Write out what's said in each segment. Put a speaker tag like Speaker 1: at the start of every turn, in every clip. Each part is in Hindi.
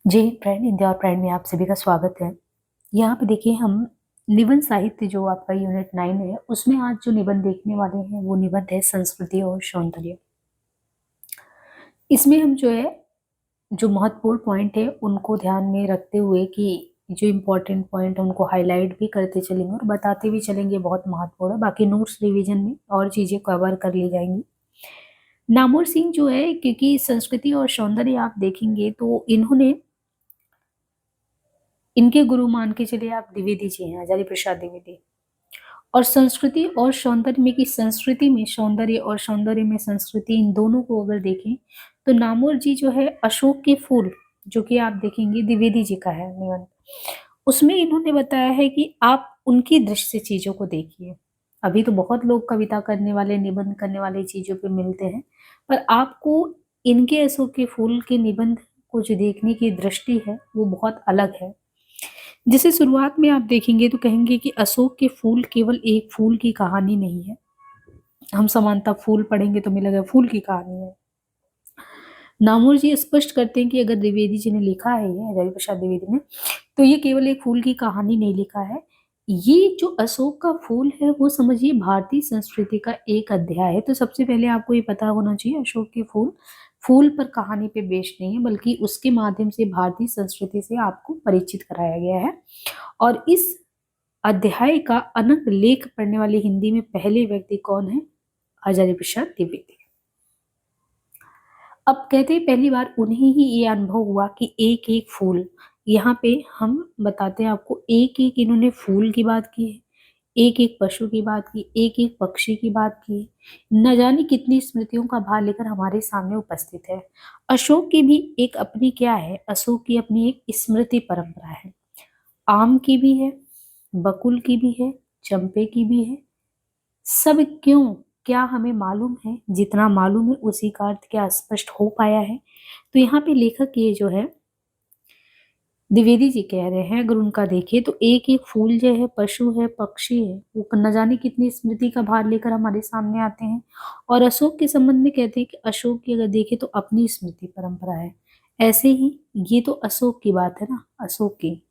Speaker 1: जय हिंद फ्रेंड, इंडिया और फ्रेंड में आप सभी का स्वागत है। यहाँ पे देखिए हम निबंध साहित्य जो आपका यूनिट 9 है उसमें आज जो निबंध देखने वाले हैं वो निबंध है संस्कृति और सौंदर्य। इसमें हम जो है जो महत्वपूर्ण पॉइंट है उनको ध्यान में रखते हुए कि जो इम्पोर्टेंट पॉइंट है उनको हाईलाइट भी करते चलेंगे और बताते भी चलेंगे, बहुत महत्वपूर्ण है। बाकी नोट्स रिवीजन में और चीजें कवर कर ली जाएंगी। नामवर सिंह जो है, क्योंकि संस्कृति और सौंदर्य आप देखेंगे तो इन्होंने इनके गुरु मान के चलिए आप द्विवेदी जी हैं, आचार्य प्रसाद द्विवेदी। और संस्कृति और सौंदर्य में, की संस्कृति में सौंदर्य और सौंदर्य में संस्कृति, इन दोनों को अगर देखें तो नामवर जी जो है अशोक के फूल, जो कि आप देखेंगे द्विवेदी जी का है निबंध, उसमें इन्होंने बताया है कि आप उनकी दृष्टि से चीजों को देखिए। अभी तो बहुत लोग कविता करने वाले, निबंध करने वाले चीजों पे मिलते हैं, पर आपको इनके अशोक के फूल के निबंध को जो देखने की दृष्टि है वो बहुत अलग है। जिसे शुरुआत में आप देखेंगे तो कहेंगे कि अशोक के फूल केवल एक फूल की कहानी नहीं है। हम समानता फूल पढ़ेंगे तो मिलेगा फूल की कहानी है। नामवर जी स्पष्ट करते हैं कि अगर द्विवेदी जी ने लिखा है, ये हजारी प्रसाद द्विवेदी ने, तो ये केवल एक फूल की कहानी नहीं लिखा है। ये जो अशोक का फूल है वो समझिए भारतीय संस्कृति का एक अध्याय है। तो सबसे पहले आपको ये पता होना चाहिए अशोक के फूल फूल पर कहानी पे बेस्ड नहीं है, बल्कि उसके माध्यम से भारतीय संस्कृति से आपको परिचित कराया गया है। और इस अध्याय का अनंत लेख पढ़ने वाले हिंदी में पहले व्यक्ति कौन है? आचार्य प्रसाद द्विवेदी। अब कहते हैं पहली बार उन्हें ही ये अनुभव हुआ कि एक एक फूल, यहाँ पे हम बताते हैं आपको, एक एक इन्होंने फूल की बात की है, एक एक पशु की बात की, एक एक पक्षी की बात की। न जाने कितनी स्मृतियों का भार लेकर हमारे सामने उपस्थित है। अशोक की भी एक अपनी क्या है, अशोक की अपनी एक स्मृति परंपरा है। आम की भी है, बकुल की भी है, चंपे की भी है। सब क्यों, क्या हमें मालूम है? जितना मालूम है उसी का अर्थ क्या स्पष्ट हो पाया है? तो यहाँ पे लेखक ये जो है द्विवेदी जी कह रहे हैं, अगर उनका देखिए तो एक एक फूल जो है, पशु है, पक्षी है, वो न जाने कितनी स्मृति का भार लेकर हमारे सामने आते हैं। और अशोक के संबंध में कहते हैं कि अशोक की अगर देखें तो अपनी स्मृति परंपरा है। ऐसे ही ये तो अशोक की बात है ना, अशोक की।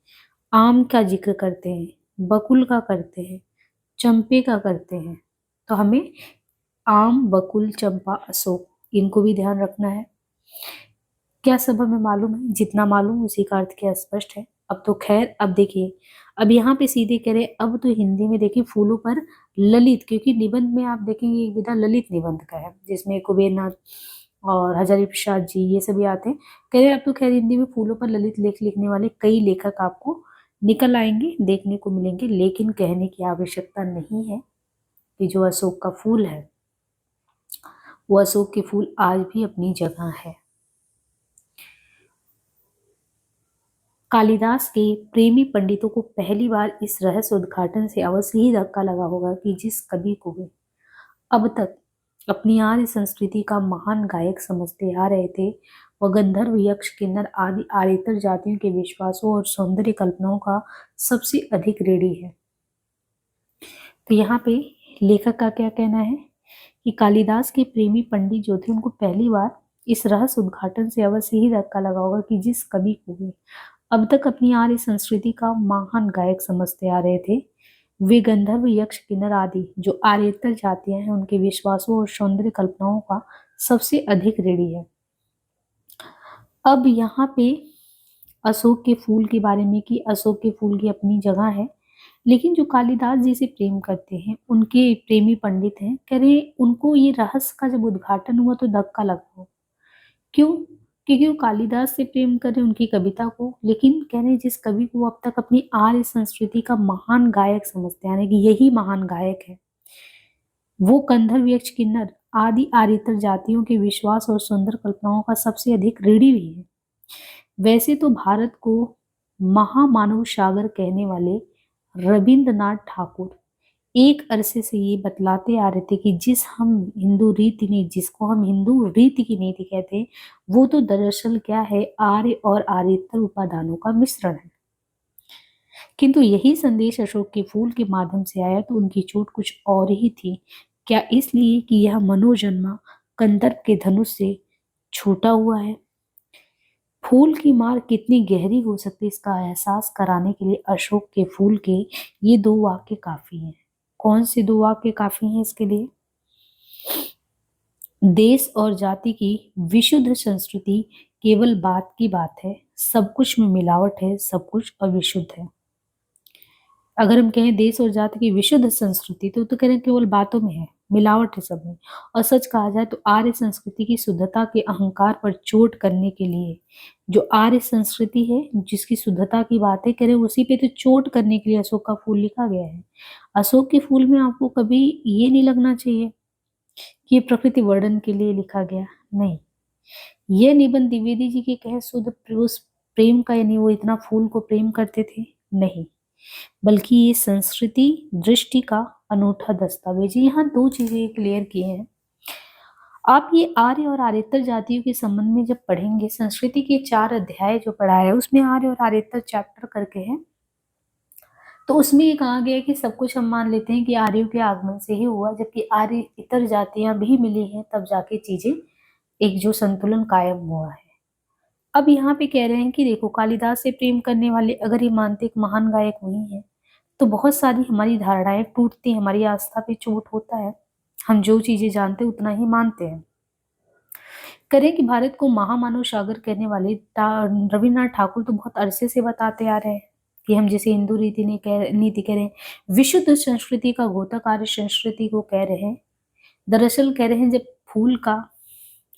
Speaker 1: आम का जिक्र करते हैं, बकुल का करते हैं, चंपे का करते हैं। तो हमें आम, बकुल, चंपा, अशोक, इनको भी ध्यान रखना है। क्या सब हमें मालूम है? जितना मालूम उसी का अर्थ क्या स्पष्ट है। अब तो खैर, अब देखिए, अब यहाँ पे सीधे कह रहे, अब तो हिंदी में देखिए फूलों पर ललित, क्योंकि निबंध में आप देखेंगे एक विधा ललित निबंध का है जिसमें कुबेरनाथ और हजारी प्रसाद जी ये सभी आते हैं। कह रहे अब तो खैर हिंदी में फूलों पर ललित लेख लिखने वाले कई लेखक आपको निकल आएंगे, देखने को मिलेंगे, लेकिन कहने की आवश्यकता नहीं है कि जो अशोक का फूल है वो अशोक के फूल आज भी अपनी जगह है। कालिदास के प्रेमी पंडितों को पहली बार इस रहस्य उद्घाटन से अवश्य ही धक्का लगा होगा कि जिस कवि को वे अब तक अपनी आर्य संस्कृति का महान गायक समझते आ रहे थे, वह गंधर्व, यक्ष, किन्नर आदि आर्यतर जातियों के विश्वासों और सौंदर्य कल्पनाओं का सबसे अधिक ऋणी है। तो यहाँ पे लेखक का क्या कहना है कि कालिदास के प्रेमी पंडित जो थे उनको पहली बार इस रहस्य उद्घाटन से अवश्य ही धक्का लगा होगा कि जिस कवि को वे अब तक अपनी आर्य संस्कृति का महान गायक समझते आ रहे थे, वे गंधर्व, यक्ष, किन्नर आदि जो आर्यतर जातियां हैं उनके विश्वासों और सौंदर्य कल्पनाओं का सबसे अधिक ऋणी है। अब यहाँ पे अशोक के फूल के बारे में, कि अशोक के फूल की अपनी जगह है, लेकिन जो कालिदास जी से प्रेम करते हैं, उनके प्रेमी पंडित हैं, कह रहे उनको ये रहस्य का जब उद्घाटन हुआ तो धक्का लगा। क्यों? क्योंकि वो कालिदास से प्रेम कर रहे हैं, उनकी कविता को, लेकिन कह रहे जिस कवि को वो अब तक अपनी आर्य संस्कृति का महान गायक समझते हैं, कि यही महान गायक है, वो गंधर्व, यक्ष, किन्नर आदि आर्यतर जातियों के विश्वास और सुंदर कल्पनाओं का सबसे अधिक ऋणी भी है। वैसे तो भारत को महामानव सागर कहने वाले रविंद्रनाथ ठाकुर एक अरसे से ये बतलाते आ रहे थे कि जिसको हम हिंदू रीति की नीति कहते हैं, वो तो दरअसल क्या है, आर्य और आर्येतर उपादानों का मिश्रण है। किंतु यही संदेश अशोक के फूल के माध्यम से आया तो उनकी चोट कुछ और ही थी। क्या इसलिए कि यह मनोजन्मा कंदर्प के धनुष से छूटा हुआ है? फूल की मार कितनी गहरी हो सकती है इसका एहसास कराने के लिए अशोक के फूल के ये दो वाक्य काफी हैं। कौन से दो वाक्य काफी हैं इसके लिए? देश और जाति की विशुद्ध संस्कृति केवल बात की बात है, सब कुछ में मिलावट है, सब कुछ अविशुद्ध है। अगर हम कहें देश और जाति की विशुद्ध संस्कृति तो कह रहे हैं केवल बातों में है, मिलावट है सब में। और सच कहा जाए तो आर्य संस्कृति की शुद्धता के अहंकार पर चोट करने के लिए जो आर्य संस्कृति है जिसकी शुद्धता की बातें करें उसी पे तो चोट करने के लिए अशोक का फूल लिखा गया है। अशोक के फूल में आपको कभी ये नहीं लगना चाहिए कि ये प्रकृति वर्णन के लिए लिखा गया, नहीं। ये निबंध द्विवेदी जी के कहे शुद्ध उस प्रेम का, यानी वो इतना फूल को प्रेम करते थे, नहीं, बल्कि ये संस्कृति दृष्टि का अनूठा दस्तावेज है। यहाँ दो चीजें क्लियर की हैं। आप ये आर्य और आर्येतर जातियों के संबंध में जब पढ़ेंगे, संस्कृति के 4 अध्याय जो पढ़ा है उसमें आर्य और आर्येतर चैप्टर करके है, तो उसमें ये कहा गया है कि सब कुछ हम मान लेते हैं कि आर्यों के आगमन से ही हुआ, जबकि आर्य इतर जातियां भी मिली हैं तब जाके चीजें एक जो संतुलन कायम हुआ है। अब यहाँ पे कह रहे हैं कि देखो, कालिदास से प्रेम करने वाले अगर ये मानते एक महान गायक वही है तो बहुत सारी हमारी धारणाएं टूटती हैं, हमारी आस्था पे चोट होता है, हम जो चीजें जानते उतना ही मानते हैं। करें कि भारत को महामानव सागर कहने वाले रविन्द्रनाथ ठाकुर तो बहुत अरसे से बताते आ रहे हैं कि हम जिसे हिंदू नीति कह रहे हैं, विशुद्ध संस्कृति का घोतक आर्य संस्कृति को कह रहे हैं। दरअसल कह रहे हैं जब फूल का,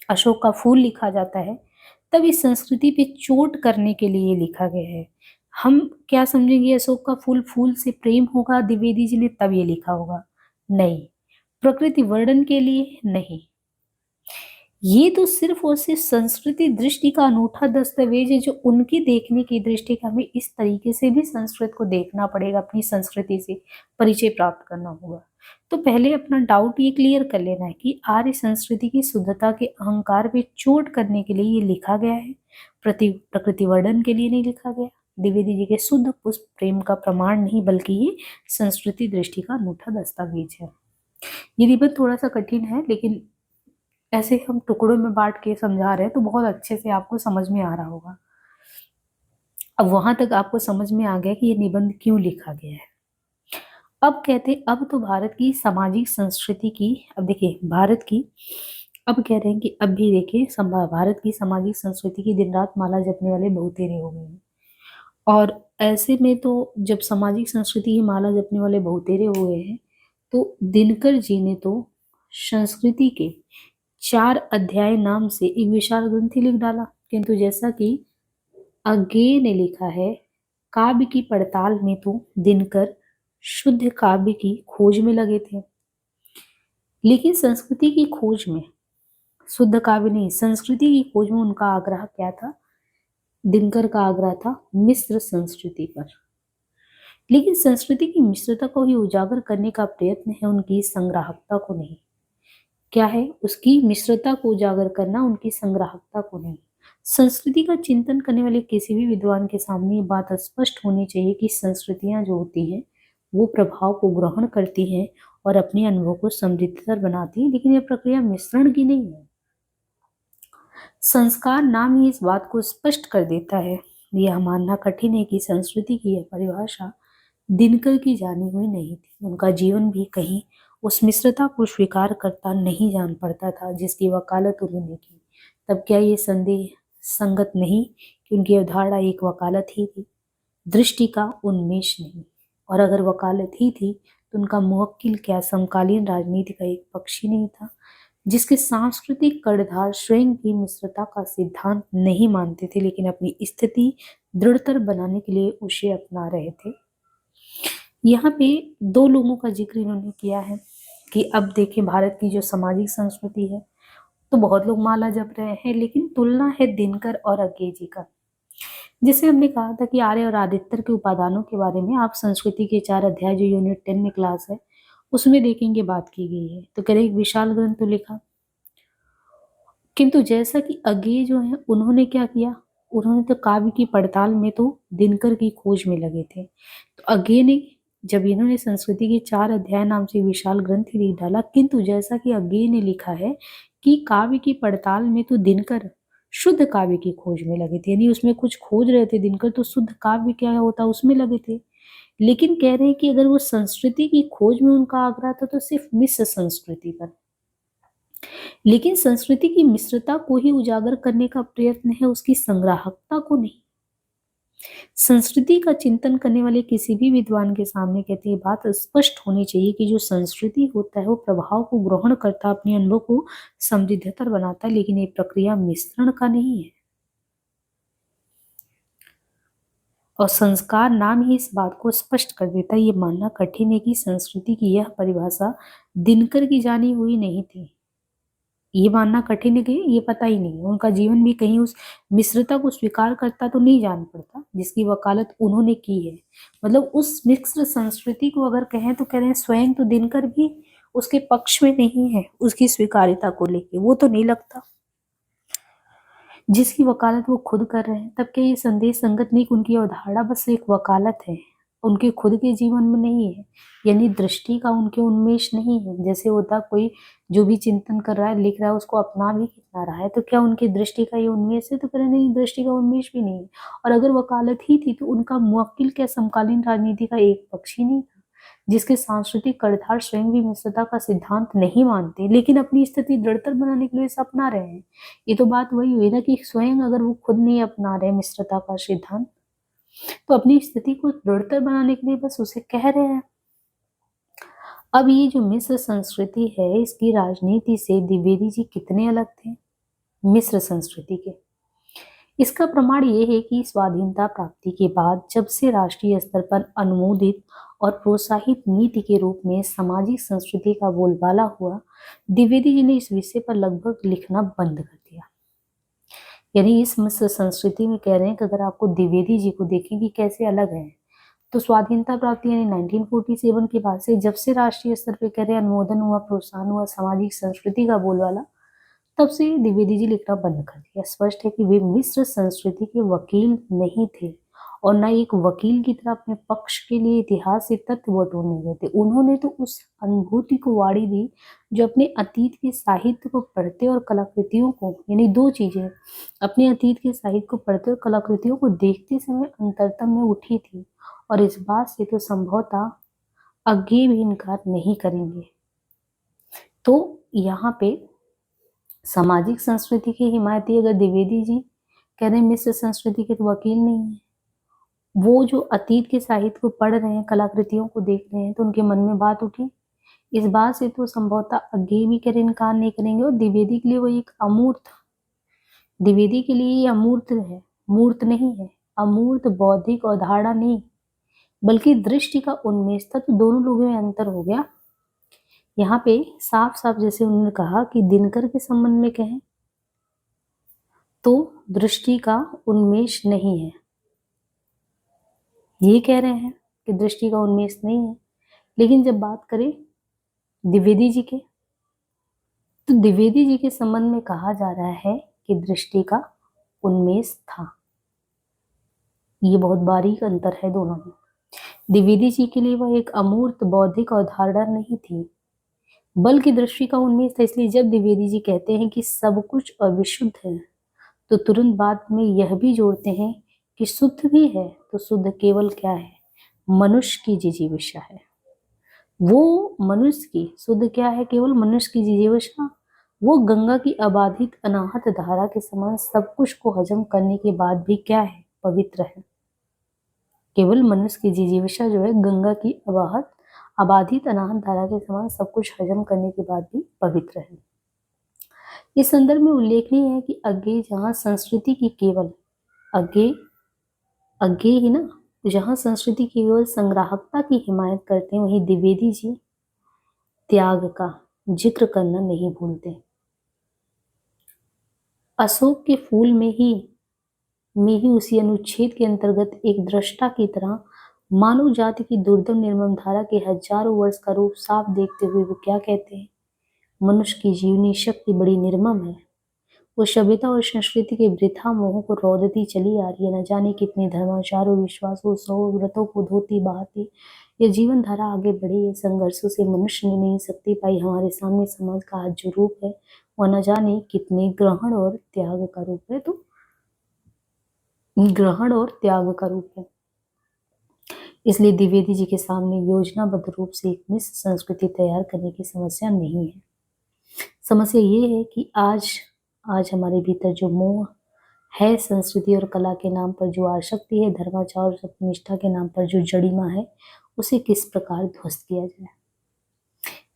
Speaker 1: अशोक का फूल लिखा जाता है तब इस संस्कृति पे चोट करने के लिए लिखा गया है। हम क्या समझेंगे अशोक का फूल फूल से प्रेम होगा द्विवेदी जी ने तब ये लिखा होगा, नहीं। प्रकृति वर्णन के लिए नहीं, ये तो सिर्फ और सिर्फ संस्कृति दृष्टि का अनूठा दस्तावेज है जो उनकी देखने की दृष्टि का, हमें इस तरीके से भी संस्कृत को देखना पड़ेगा, अपनी संस्कृति से परिचय प्राप्त करना होगा। तो पहले अपना डाउट ये क्लियर कर लेना है कि आर्य संस्कृति की शुद्धता के अहंकार पे चोट करने के लिए ये लिखा गया है, प्रकृति वर्णन के लिए नहीं लिखा गया, द्विवेदी जी के शुद्ध पुष्प प्रेम का प्रमाण नहीं, बल्कि ये संस्कृति दृष्टि का अनूठा दस्तावेज है। ये निबंध थोड़ा सा कठिन है, लेकिन ऐसे हम टुकड़ों में बांट के समझा रहे हैं तो बहुत अच्छे से आपको समझ में आ रहा होगा। अब वहां तक आपको समझ में आ गया कि ये निबंध क्यों लिखा गया है। अब कहते अब तो भारत की सामाजिक संस्कृति की, अब देखिए भारत की, अब कह रहे हैं कि अब भी देखिए भारत की सामाजिक संस्कृति की दिन रात माला जपने वाले बहुतेरे हो गए हैं। और ऐसे में तो जब सामाजिक संस्कृति की माला जपने वाले बहुतेरे हुए हैं तो दिनकर जी ने तो संस्कृति के 4 अध्याय नाम से एक विशाल ग्रंथ लिख डाला। किंतु जैसा कि आगे ने लिखा है, काव्य की पड़ताल में तो दिनकर शुद्ध काव्य की खोज में लगे थे, लेकिन संस्कृति की खोज में, शुद्ध काव्य नहीं संस्कृति की खोज में उनका आग्रह क्या था? दिनकर का आग्रह था मिश्र संस्कृति पर। लेकिन संस्कृति की मिश्रता को ही उजागर करने का प्रयत्न है, उनकी संग्राहकता को नहीं। क्या है? उसकी मिश्रता को उजागर करना, उनकी संग्राहकता को नहीं। संस्कृति का चिंतन करने वाले किसी भी विद्वान के सामने ये बात स्पष्ट होनी चाहिए कि संस्कृतियां जो होती हैं वो प्रभाव को ग्रहण करती हैं और अपने अनुभव को समृद्धतर बनाती हैं, लेकिन यह प्रक्रिया मिश्रण की नहीं है। संस्कार नाम ही इस बात को स्पष्ट कर देता है। यह मानना कठिन है कि संस्कृति की यह परिभाषा दिनकर की जानी हुई नहीं थी। उनका जीवन भी कहीं उस मिश्रता को स्वीकार करता नहीं जान पड़ता था जिसकी वकालत उन्होंने की। तब क्या ये संदेह संगत नहीं कि उनकी अवधारणा एक वकालत ही थी, दृष्टि का उन्मेष नहीं। और अगर वकालत ही थी तो उनका मुवक्किल क्या समकालीन राजनीति का एक पक्ष ही नहीं था जिसके सांस्कृतिक कर्णधार स्वयं की मिश्रता का सिद्धांत नहीं मानते थे, लेकिन अपनी स्थिति दृढ़तर बनाने के लिए उसे अपना रहे थे। यहाँ पे 2 लोगों का जिक्र इन्होंने किया है कि अब देखिए भारत की जो सामाजिक संस्कृति है तो बहुत लोग माला जप रहे हैं, लेकिन तुलना है दिनकर और अज्ञे जी का। जैसे हमने कहा था कि आर्य और आदित्य के उपादानों के बारे में आप संस्कृति के 4 अध्याय जो यूनिट 10 में क्लास है उसमें देखेंगे बात की गई है। तो कह रहे एक विशाल ग्रंथ तो लिखा, किंतु जैसा कि अज्ञे जो है उन्होंने क्या किया, उन्होंने तो काव्य की पड़ताल में तो दिनकर की खोज में लगे थे। तो अज्ञे ने, जब इन्होंने संस्कृति के 4 अध्याय नाम से विशाल ग्रंथ लिख डाला, किंतु जैसा कि अज्ञे ने लिखा है कि काव्य की पड़ताल में तो दिनकर शुद्ध काव्य की खोज में लगे थे, यानी उसमें कुछ खोज रहे थे दिनकर, तो शुद्ध काव्य क्या होता है उसमें लगे थे। लेकिन कह रहे हैं कि अगर वो संस्कृति की खोज में उनका आग्रह था तो सिर्फ मिश्र संस्कृति पर, लेकिन संस्कृति की मिश्रता को ही उजागर करने का प्रयत्न है, उसकी संग्राहकता को नहीं। संस्कृति का चिंतन करने वाले किसी भी विद्वान के सामने कहते हैं बात स्पष्ट होनी चाहिए कि जो संस्कृति होता है वो प्रभाव को ग्रहण करता, अपने अनुभव को समृद्धतर बनाता है, लेकिन ये प्रक्रिया मिश्रण का नहीं है। और संस्कार नाम ही इस बात को स्पष्ट कर देता है। ये मानना कठिन है कि संस्कृति की यह परिभाषा दिनकर की जानी हुई नहीं थी। ये मानना कठिन है कि ये पता ही नहीं, उनका जीवन भी कहीं उस मिश्रता को स्वीकार करता तो नहीं जान पड़ता जिसकी वकालत उन्होंने की है। मतलब उस मिश्र संस्कृति को अगर कहें तो कह रहे हैं स्वयं तो दिनकर भी उसके पक्ष में नहीं है, उसकी स्वीकार्यता को लेके वो तो नहीं लगता जिसकी वकालत वो खुद कर रहे हैं। तब क्या ये संदेश संगत नहीं कि उनकी अवधारणा बस एक वकालत है, उनके खुद के जीवन में नहीं है, यानी दृष्टि का उनके उन्मेष नहीं है। जैसे होता कोई जो भी चिंतन कर रहा है, लिख रहा है, उसको अपना भी कितना रहा है, तो क्या उनकी दृष्टि का ये उन्मेष है? तो कह रहे नहीं, दृष्टि का उन्मेष भी नहीं है। और अगर वकालत ही थी तो उनका मुवक्किल क्या समकालीन राजनीति का एक पक्ष ही नहीं था, जिसके सांस्कृतिक कर्तार स्वयं भी मिश्रता का सिद्धांत नहीं मानते, लेकिन अपनी स्थिति दृढ़तर बनाने के लिए इसे अपना रहे हैं। ये तो बात वही हुई ना कि स्वयं अगर वो खुद नहीं अपना रहे मिश्रता का सिद्धांत, तो अपनी स्थिति को दृढ़तर बनाने के लिए बस उसे कह रहे हैं। अब ये जो मिश्र संस्कृति है, इसकी राजनीति से द्विवेदी जी कितने अलग थे मिश्र संस्कृति के। इसका प्रमाण ये है कि स्वाधीनता प्राप्ति के बाद जब से राष्ट्रीय स्तर पर अनुमोदित और प्रोत्साहित नीति के रूप में सामाजिक संस्कृति का बोलबाला हुआ, द्विवेदी जी ने इस विषय पर लगभग लिखना बंद कर दिया। यानी इस मिश्र संस्कृति में कह रहे हैं कि अगर आपको द्विवेदी जी को देखें कि कैसे अलग है, तो स्वाधीनता प्राप्ति यानी 1947 के बाद से जब से राष्ट्रीय स्तर पे कह रहे हैं अनुमोदन हुआ, प्रोत्साहन हुआ सामाजिक संस्कृति का बोलबाला, तब से द्विवेदी जी लिखना बंद कर दिया। स्पष्ट है कि वे मिश्र संस्कृति के वकील नहीं थे और न एक वकील की तरह अपने पक्ष के लिए इतिहास से तथ्य बटोरने गए थे। उन्होंने तो उस अनुभूति को वाड़ी दी जो अपने अतीत के साहित्य को पढ़ते और कलाकृतियों को, यानी दो चीजें, अपने अतीत के साहित्य को पढ़ते और कलाकृतियों को देखते समय अंतरतम में उठी थी, और इस बात से तो संभवतः आगे भी इनकार नहीं करेंगे। तो यहाँ पे सामाजिक संस्कृति के हिमायती अगर द्विवेदी जी कह रहे हैं मिश्र संस्कृति के तो वकील नहीं है, वो जो अतीत के साहित्य को पढ़ रहे हैं, कलाकृतियों को देख रहे हैं, तो उनके मन में बात उठी। इस बात से तो संभवतः आगे भी करें इनकार नहीं करेंगे। और द्विवेदी के लिए वो एक अमूर्त, द्विवेदी के लिए ये अमूर्त है, मूर्त नहीं है। अमूर्त बौद्धिक अवधारणा नहीं, बल्कि दृष्टि का उन्मेष था। तो दोनों लोगों में अंतर हो गया। यहाँ पे साफ साफ जैसे उन्होंने कहा कि दिनकर के संबंध में कहें तो दृष्टि का उन्मेष नहीं है, ये कह रहे हैं कि दृष्टि का उन्मेष नहीं है। लेकिन जब बात करें द्विवेदी जी के, तो द्विवेदी जी के संबंध में कहा जा रहा है कि दृष्टि का उन्मेष था। ये बहुत बारीक अंतर है दोनों में। द्विवेदी जी के लिए वह एक अमूर्त बौद्धिक अवधारणा नहीं थी, बल्कि दृष्टि का उन्मेष था। इसलिए जब द्विवेदी जी कहते हैं कि सब कुछ अविशुद्ध है, तो तुरंत बाद में यह भी जोड़ते हैं कि शुद्ध भी है, तो शुद्ध केवल क्या है? मनुष्य की जिजीविषा है। वो मनुष्य की शुद्ध क्या है? केवल मनुष्य की जिजीविषा। वो गंगा की अबाधित अनाहत धारा के समान सब कुछ को हजम करने के बाद भी क्या है? पवित्र है। केवल मनुष्य की जिजीविषा जो है गंगा की अबाधित अनाहत धारा के समान सब कुछ हजम करने के बाद भी पवित्र है। इस संदर्भ में उल्लेखनीय है कि आगे जहाँ संस्कृति की केवल आगे ही ना, जहाँ संस्कृति की केवल संग्राहकता की हिमायत करते हैं, वहीं द्विवेदी जी त्याग का जिक्र करना नहीं भूलते। अशोक के फूल में ही उसी अनुच्छेद के अंतर्गत एक दृष्टा की तरह मानव जाति की दुर्दम निर्मम धारा के हजारों वर्ष का रूप साफ देखते हुए वो क्या कहते हैं? मनुष्य की जीवनी शक्ति बड़ी निर्मम है। वो सभ्यता और संस्कृति के वृथा मोह को रौदती चली आ रही है। न जाने कितने धर्माचारों, विश्वासों, सौ व्रतों को धोती बहाती ये जीवन धारा आगे बढ़ी है। संघर्षों से मनुष्य ने नहीं शक्ति पाई। हमारे सामने समाज का आज जो रूप है वह न जाने कितने ग्रहण और त्याग का रूप है। तो ग्रहण और त्याग का रूप है। इसलिए द्विवेदी जी के सामने योजनाबद्ध रूप से एक मिश्र संस्कृति तैयार करने की समस्या नहीं है। समस्या ये है कि आज हमारे भीतर जो मोह है, संस्कृति और कला के नाम पर जो आसक्ति है, धर्माचार और सत्यनिष्ठा के नाम पर जो जड़िमा है, उसे किस प्रकार ध्वस्त किया जाए।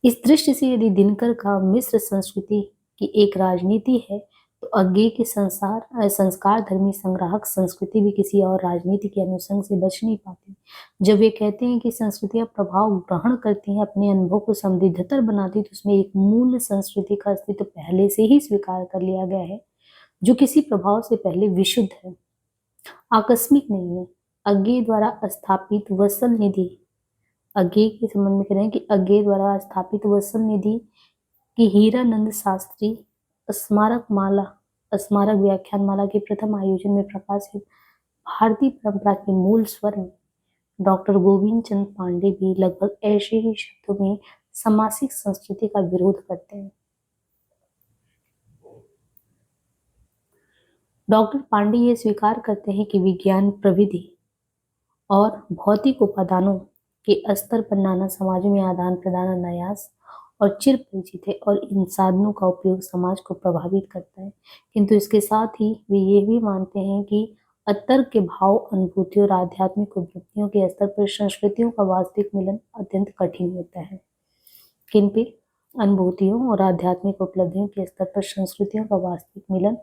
Speaker 1: इस दृष्टि से यदि दिनकर का मिश्र संस्कृति की एक राजनीति है, तो अज्ञेय के संस्कार धर्मी संग्राहक संस्कृति भी किसी और राजनीति के अनुसंग से बच नहीं पाती। जब वे कहते हैं कि संस्कृतियां प्रभाव ग्रहण करती हैं, अपने अनुभव को समृद्धतर बनाती, तो उसमें एक मूल संस्कृति का अस्तित्व पहले से ही स्वीकार कर लिया गया है, जो किसी प्रभाव से पहले विशुद्ध है, आकस्मिक नहीं है। अज्ञेय द्वारा स्थापित वत्सल निधि, अज्ञेय के संबंध में कह रहे हैं कि अज्ञेय द्वारा स्थापित वत्सल निधि की हीरानंद शास्त्री स्मारक व्याख्यान माला के प्रथम आयोजन में प्रकाशित भारतीय परंपरा के मूल स्वर में डॉक्टर गोविंद चंद पांडे भी लगभग ऐसे ही शब्दों में सामासिक संस्कृति का विरोध करते हैं। डॉक्टर पांडे ये स्वीकार करते हैं कि विज्ञान, प्रविधि और भौतिक उपादानों के स्तर पर नाना समाजों में आदान प्रदान अनायास और चिर परिचित है और इन साधनों का उपयोग समाज को प्रभावित करता है, किंतु इसके साथ ही वे ये भी मानते हैं कि अतर्क के भाव, अनुभूतियों और आध्यात्मिक उपलब्धियों के स्तर पर संस्कृतियों का वास्तविक मिलन अत्यंत कठिन होता है। किंतु अनुभूतियों और आध्यात्मिक उपलब्धियों के स्तर पर संस्कृतियों का वास्तविक मिलन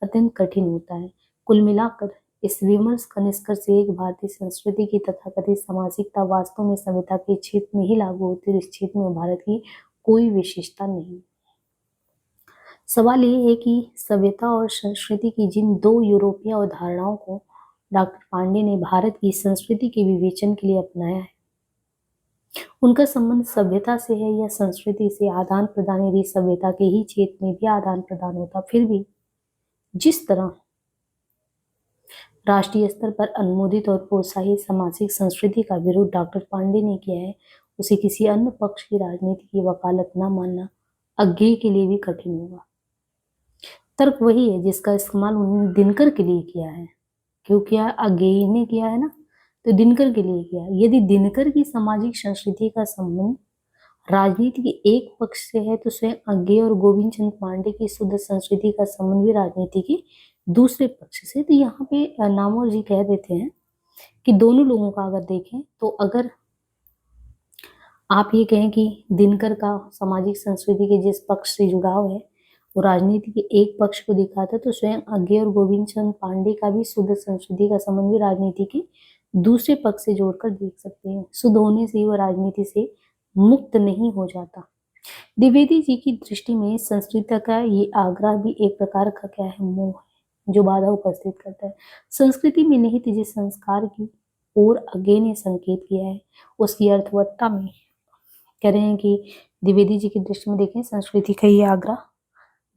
Speaker 1: अत्यंत कठिन होता है। कुल मिलाकर इस विमर्श का निष्कर्ष एक भारतीय संस्कृति की तथाकथित सामाजिकता वास्तव में सभ्यता के क्षेत्र में ही लागू होती है, इस क्षेत्र में भारत की कोई विशेषता नहीं। सवाल ये है कि सभ्यता और संस्कृति की जिन दो यूरोपीय अवधारणाओं को डॉक्टर पांडे ने भारत की संस्कृति के विवेचन के लिए अपनाया है, उनका संबंध सभ्यता से है या संस्कृति से। आदान प्रदान यदि सभ्यता के ही क्षेत्र में भी आदान प्रदान होता, फिर भी जिस तरह राष्ट्रीय स्तर पर अनुमोदित और प्रोत्साहित सामाजिक संस्कृति का विरोध डॉक्टर पांडे ने किया है, उसे किसी अन्य पक्ष की राजनीति की वकालत न मानना अज्ञेय के लिए भी कठिन होगा। तर्क वही है जिसका इस्तेमाल उन्होंने दिनकर के लिए किया है। क्यों किया? अज्ञेय ने किया है ना, तो दिनकर के लिए किया। यदि दिनकर की सामाजिक संस्कृति का संबंध राजनीति के एक पक्ष से है, तो स्वयं अज्ञेय और गोविंद चंद पांडे की शुद्ध संस्कृति का संबंध भी राजनीति के दूसरे पक्ष से। तो यहाँ पे नामवर जी कह देते हैं कि दोनों लोगों का अगर देखें, तो अगर आप ये कहें कि दिनकर का सामाजिक संस्कृति के जिस पक्ष से जुड़ाव है वो राजनीति के एक पक्ष को दिखाता है, तो स्वयं अज्ञेय और गोविंद चंद पांडे का भी शुद्ध संस्कृति का संबंध भी राजनीति के दूसरे पक्ष से जोड़कर देख सकते हैं। शुद्ध होने से ही वो राजनीति से मुक्त नहीं हो जाता। द्विवेदी जी की दृष्टि में संस्कृति का ये आग्रह भी एक प्रकार का क्या है? मोह है, जो बाधा उपस्थित करता है। संस्कृति में निहित जिस संस्कार की ओर अज्ञेय ने संकेत किया है, उसकी अर्थवत्ता में कह रहे हैं कि द्विवेदी जी की दृष्टि में देखें, संस्कृति का ये आग्रह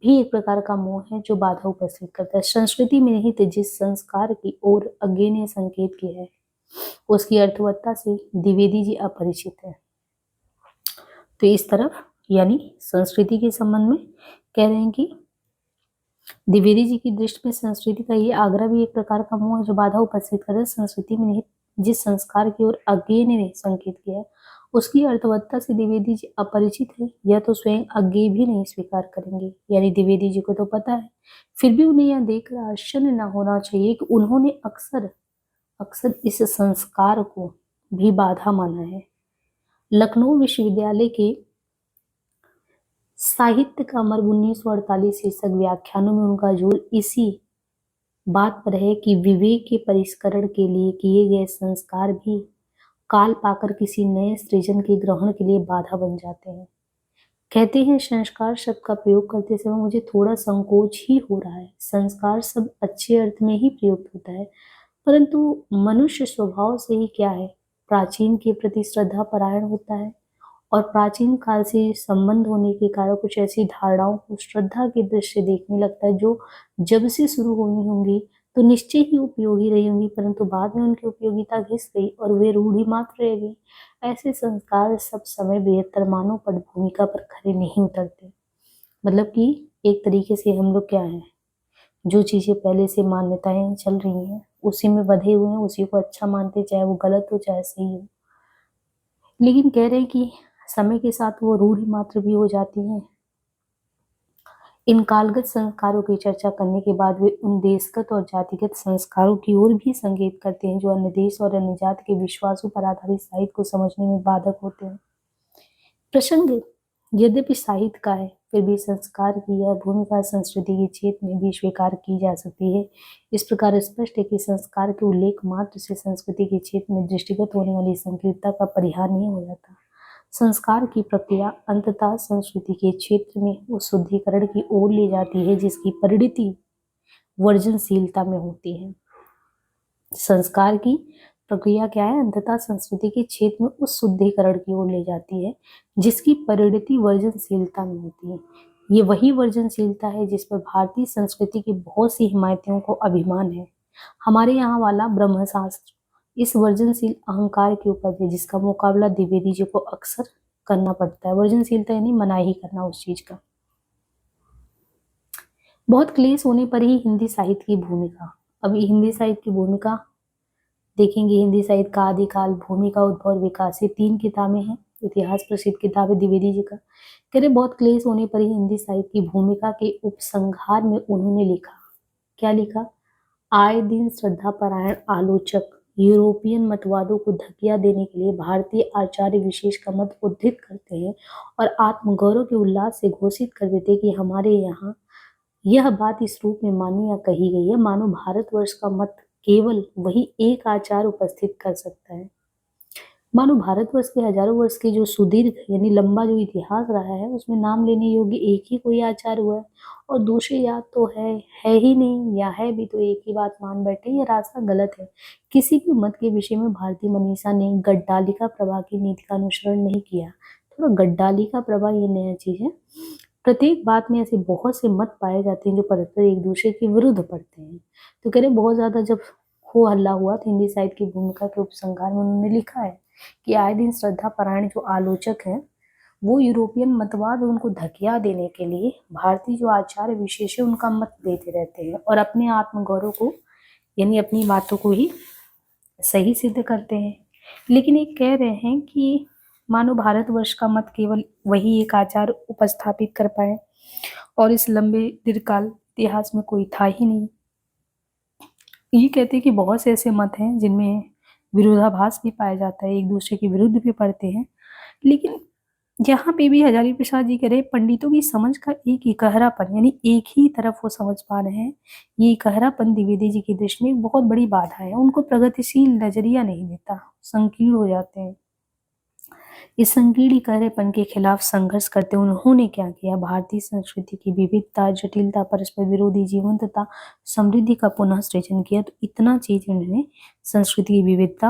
Speaker 1: भी एक प्रकार का मोह है जो बाधा उपस्थित करता है। संस्कृति में निहित जिस संस्कार की ओर अज्ञेय ने संकेत किया है, उसकी अर्थवत्ता से द्विवेदी जी अपरिचित है। तो इस तरफ यानी संस्कृति के संबंध में कह रहे हैं कि द्विवेदी जी की दृष्टि में संस्कृति का ये आग्रह भी एक प्रकार का मोह है जो बाधा उपस्थित करता है। संस्कृति में निहित जिस संस्कार की ओर अज्ञेय ने संकेत किया है, उसकी अर्थवत्ता से द्विवेदी जी अपरिचित है। यह तो स्वयं अज्ञेय भी नहीं स्वीकार करेंगे। यानी द्विवेदी जी को तो पता है, फिर भी उन्हें यह देखकर आश्चर्य न होना चाहिए कि उन्होंने अक्सर इस संस्कार को भी बाधा माना है। लखनऊ विश्वविद्यालय के साहित्य का अमर 1948 शीर्षक व्याख्यानों में उनका जोर इसी बात पर है कि विवेक के परिष्करण के लिए किए गए संस्कार भी काल पाकर किसी नए सृजन के ग्रहण के लिए बाधा बन जाते हैं। कहते हैं संस्कार शब्द का प्रयोग करते समय मुझे थोड़ा संकोच ही हो रहा है। संस्कार शब्द अच्छे अर्थ में ही प्रयुक्त होता है, परंतु मनुष्य स्वभाव से ही क्या है, प्राचीन के प्रति श्रद्धा परायण होता है और प्राचीन काल से संबंध होने के कारण कुछ ऐसी धारणाओं को श्रद्धा के दृष्टि से देखने लगता है जो जब से शुरू हुई होंगी तो निश्चय ही उपयोगी रही होंगी, परंतु बाद में उनकी उपयोगिता घिस गई और वे रूढ़ी मात्र रह गई। ऐसे संस्कार सब समय बेहतर मानव पट भूमिका पर खरे नहीं उतरते। मतलब कि एक तरीके से हम लोग क्या हैं, जो चीजें पहले से मान्यताएं चल रही हैं उसी में बंधे हुए हैं, उसी को अच्छा मानते, चाहे वो गलत हो चाहे सही हो। लेकिन कह रहे हैं कि समय के साथ वो रूढ़ि मात्र भी हो जाती हैं। इन कालगत संस्कारों की चर्चा करने के बाद वे उन देशगत और जातिगत संस्कारों की ओर भी संकेत करते हैं जो अन्य देश और अन्य जाति के विश्वासों पर आधारित साहित्य को समझने में बाधक होते हैं। प्रसंग यद्यपि साहित्य का है, फिर भी संस्कार की यह भूमिका संस्कृति के क्षेत्र में भी स्वीकार की जा सकती है। इस प्रकार स्पष्ट है कि संस्कार के उल्लेख मात्र से संस्कृति के क्षेत्र में दृष्टिगत होने वाली संकीर्णता का परिहार नहीं हो जाता। संस्कार की प्रक्रिया अंततः संस्कृति के क्षेत्र में उस शुद्धिकरण की ओर ले जाती है जिसकी परिणति वर्जनशीलता में होती है। संस्कार की प्रक्रिया क्या है, अंततः संस्कृति के क्षेत्र में उस शुद्धिकरण की ओर ले जाती है जिसकी परिणति वर्जनशीलता में होती है। ये वही वर्जनशीलता है जिस पर भारतीय संस्कृति के बहुत सी हिमायतियों को अभिमान है। हमारे यहाँ वाला ब्रह्मशास्त्र इस वर्जनशील अहंकार के ऊपर है जिसका मुकाबला द्विवेदी जी को अक्सर करना पड़ता है। वर्जनशीलता यानी मनाही करना उस चीज का। बहुत क्लेश होने पर ही हिंदी साहित्य की भूमिका। अभी हिंदी साहित्य की भूमिका देखेंगे। हिंदी साहित्य का आदिकाल, भूमिका, उद्भव और विकास, ये 3 किताबें हैं। इतिहास प्रसिद्ध किताब है द्विवेदी जी का। कह रहे बहुत क्लेश होने पर ही हिंदी साहित्य की भूमिका के उपसंहार में उन्होंने लिखा, क्या लिखा? आए दिन श्रद्धापरायण आलोचक यूरोपियन मतवादों को धकिया देने के लिए भारतीय आचार्य विशेष का मत उद्धृत करते हैं और आत्मगौरव के उल्लास से घोषित कर देते हैं कि हमारे यहाँ यह बात इस रूप में मानी या कही गई है मानो भारतवर्ष का मत केवल वही एक आचार उपस्थित कर सकता है। मानो भारतवर्ष के हजारों वर्ष के जो सुदीर्घ यानी लंबा जो इतिहास रहा है उसमें नाम लेने योग्य एक ही कोई आचार हुआ है और दूसरे या तो है ही नहीं, या है भी तो एक ही बात मान बैठे। ये रास्ता गलत है। किसी भी मत के विषय में भारतीय मनीषा ने गड्डालिका प्रभा की नीति का अनुसरण नहीं किया। थोड़ा गड्डालिका प्रभा ये नया चीज है। प्रत्येक बात में ऐसे बहुत से मत पाए जाते हैं जो परस्पर एक दूसरे के विरुद्ध पड़ते हैं। तो कह रहे बहुत ज्यादा जब हो हल्ला हुआ तो हिंदी साहित्य की भूमिका के उपसंहार में उन्होंने लिखा है कि आए दिन श्रद्धा परायण जो आलोचक हैं वो यूरोपियन मतवाद उनको धकिया देने के लिए भारतीय जो आचार्य विशेष है उनका मत देते रहते हैं और अपने आत्मगौरव को यानी अपनी बातों को ही सही सिद्ध करते हैं। लेकिन ये कह रहे हैं कि मानो भारतवर्ष का मत केवल वही एक आचार उपस्थापित कर पाए और इस लंबे दीर्घकाल इतिहास में कोई था ही नहीं। ये कहते हैं कि बहुत से ऐसे मत हैं जिनमें विरोधाभास भी पाया जाता है, एक दूसरे के विरुद्ध भी पड़ते हैं। लेकिन यहाँ पे भी हजारी प्रसाद जी कह रहे पंडितों की समझ का एक इकहरापन यानी एक ही तरफ वो समझ पा रहे हैं। ये इकहरापन द्विवेदी जी की दृष्टि में एक बहुत बड़ी बाधा है। उनको प्रगतिशील नजरिया नहीं देता, संकीर्ण हो जाते हैं। इस संकीर्ण इकहरेपन के खिलाफ संघर्ष करते उन्होंने क्या किया? भारतीय संस्कृति की विविधता, जटिलता, परस्पर विरोधी जीवंतता, समृद्धि का पुनः सृजन किया। तो इतना चीज उन्होंने संस्कृति की विविधता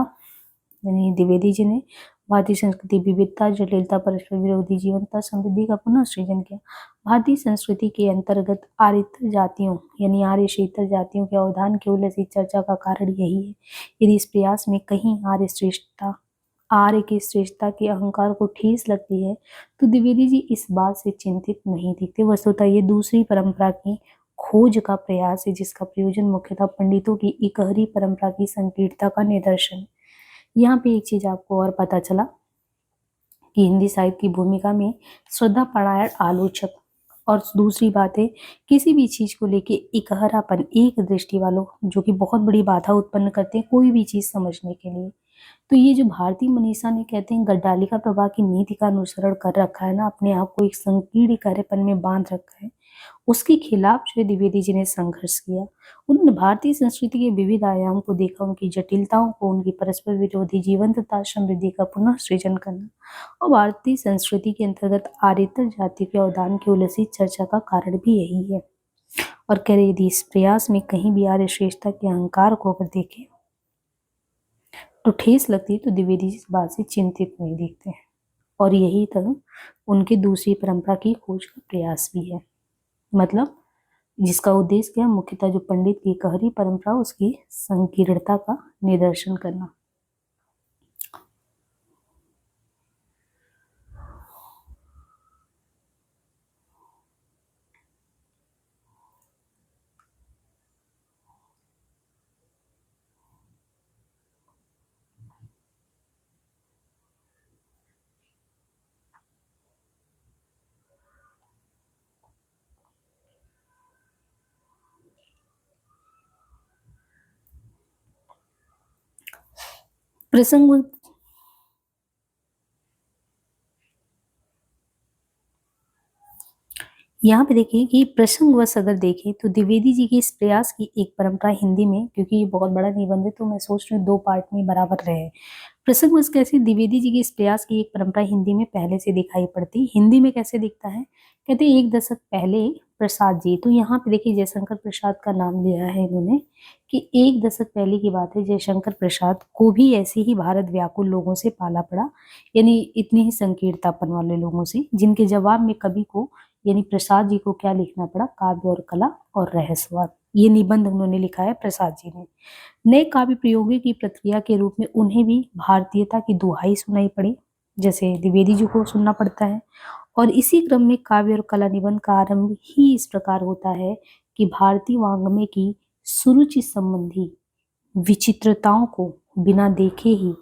Speaker 1: यानी द्विवेदी जी ने भारतीय संस्कृति विविधता, जटिलता, परस्पर विरोधी जीवनता, समृद्धि का पुनः सृजन किया। भारतीय संस्कृति के अंतर्गत आर्यतर जातियों यानी आर्यशेतर जातियों के अवदान की उल्लेखित चर्चा का कारण यही है। यदि इस प्रयास में कहीं आर्य की श्रेष्ठता के अहंकार को ठेस लगती है तो द्विवेदी जी इस बात से चिंतित नहीं दिखते। वस्तुतः ये दूसरी परंपरा की खोज का प्रयास है जिसका प्रयोजन मुख्यतः पंडितों की इकहरी परंपरा की संकीर्णता का निदर्शन है। यहाँ पे एक चीज आपको और पता चला कि हिंदी साहित्य की भूमिका में श्रद्धा परायण आलोचक और दूसरी बात है किसी भी चीज को लेके इकहरापन, एक दृष्टि वालों जो कि बहुत बड़ी बाधा उत्पन्न करते हैं कोई भी चीज समझने के लिए। तो ये जो भारतीय मनीषा ने कहते हैं गड्डालिका प्रभा की नीति का अनुसरण कर रखा है ना, अपने आप को एक संकीर्ण इकहरेपन में बांध रखा है, उसके खिलाफ जो है द्विवेदी जी ने संघर्ष किया। उन्होंने भारतीय संस्कृति के विविध आयाम को देखा, उनकी जटिलताओं को, उनकी परस्पर विरोधी जीवंतता, समृद्धि का पुनः सृजन करना और भारतीय संस्कृति के अंतर्गत आर्यतर जाति के अवदान की उलसित चर्चा का कारण भी यही है। और कह रहे यदि इस प्रयास में कहीं भी आर्य श्रेष्ठता के अहंकार को अगर देखें तो ठेस लगती है तो द्विवेदी इस बात से चिंतित नहीं दिखते हैं। और यही तरह उनकी दूसरी परंपरा की खोज का प्रयास भी है, मतलब जिसका उद्देश्य क्या, मुख्यतः जो पंडित की कहरी परंपरा उसकी संकीर्णता का निदर्शन करना। प्रसंग यहाँ पे देखिए कि प्रसंगवश अगर देखें तो द्विवेदी जी के इस प्रयास की एक परंपरा हिंदी में, क्योंकि ये बहुत बड़ा निबंध है तो मैं सोच रही हूँ 2 पार्ट में बराबर रहे। प्रसंगवश कैसे द्विवेदी जी के इस प्रयास की एक परंपरा हिंदी में पहले से दिखाई पड़ती। हिंदी में कैसे दिखता है? कहते हैं 1 दशक पहले प्रसाद जी, तो यहाँ पे देखिए जयशंकर प्रसाद का नाम लिया है इन्होंने कि 1 दशक पहले की बात है। जयशंकर प्रसाद को भी ऐसे ही भारत व्याकुल लोगों से पाला पड़ा, यानी इतनी ही संकीर्णतापन वाले लोगों से, जिनके जवाब में कवि को यानी प्रसाद जी को क्या लिखना पड़ा? काव्य और कला और रहस्यवाद। ये निबंध उन्होंने लिखा है प्रसाद जी ने। नए काव्य प्रयोगों की प्रक्रिया के रूप में उन्हें भी भारतीयता की दुहाई सुनाई पड़ी, जैसे द्विवेदी जी को सुनना पड़ता है। और इसी क्रम में काव्य और कला निबंध का आरंभ ही इस प्रकार होता है कि भारतीय वाङ्मय की सुरुचि संबंधी विचित्रताओं को बिना देखे ही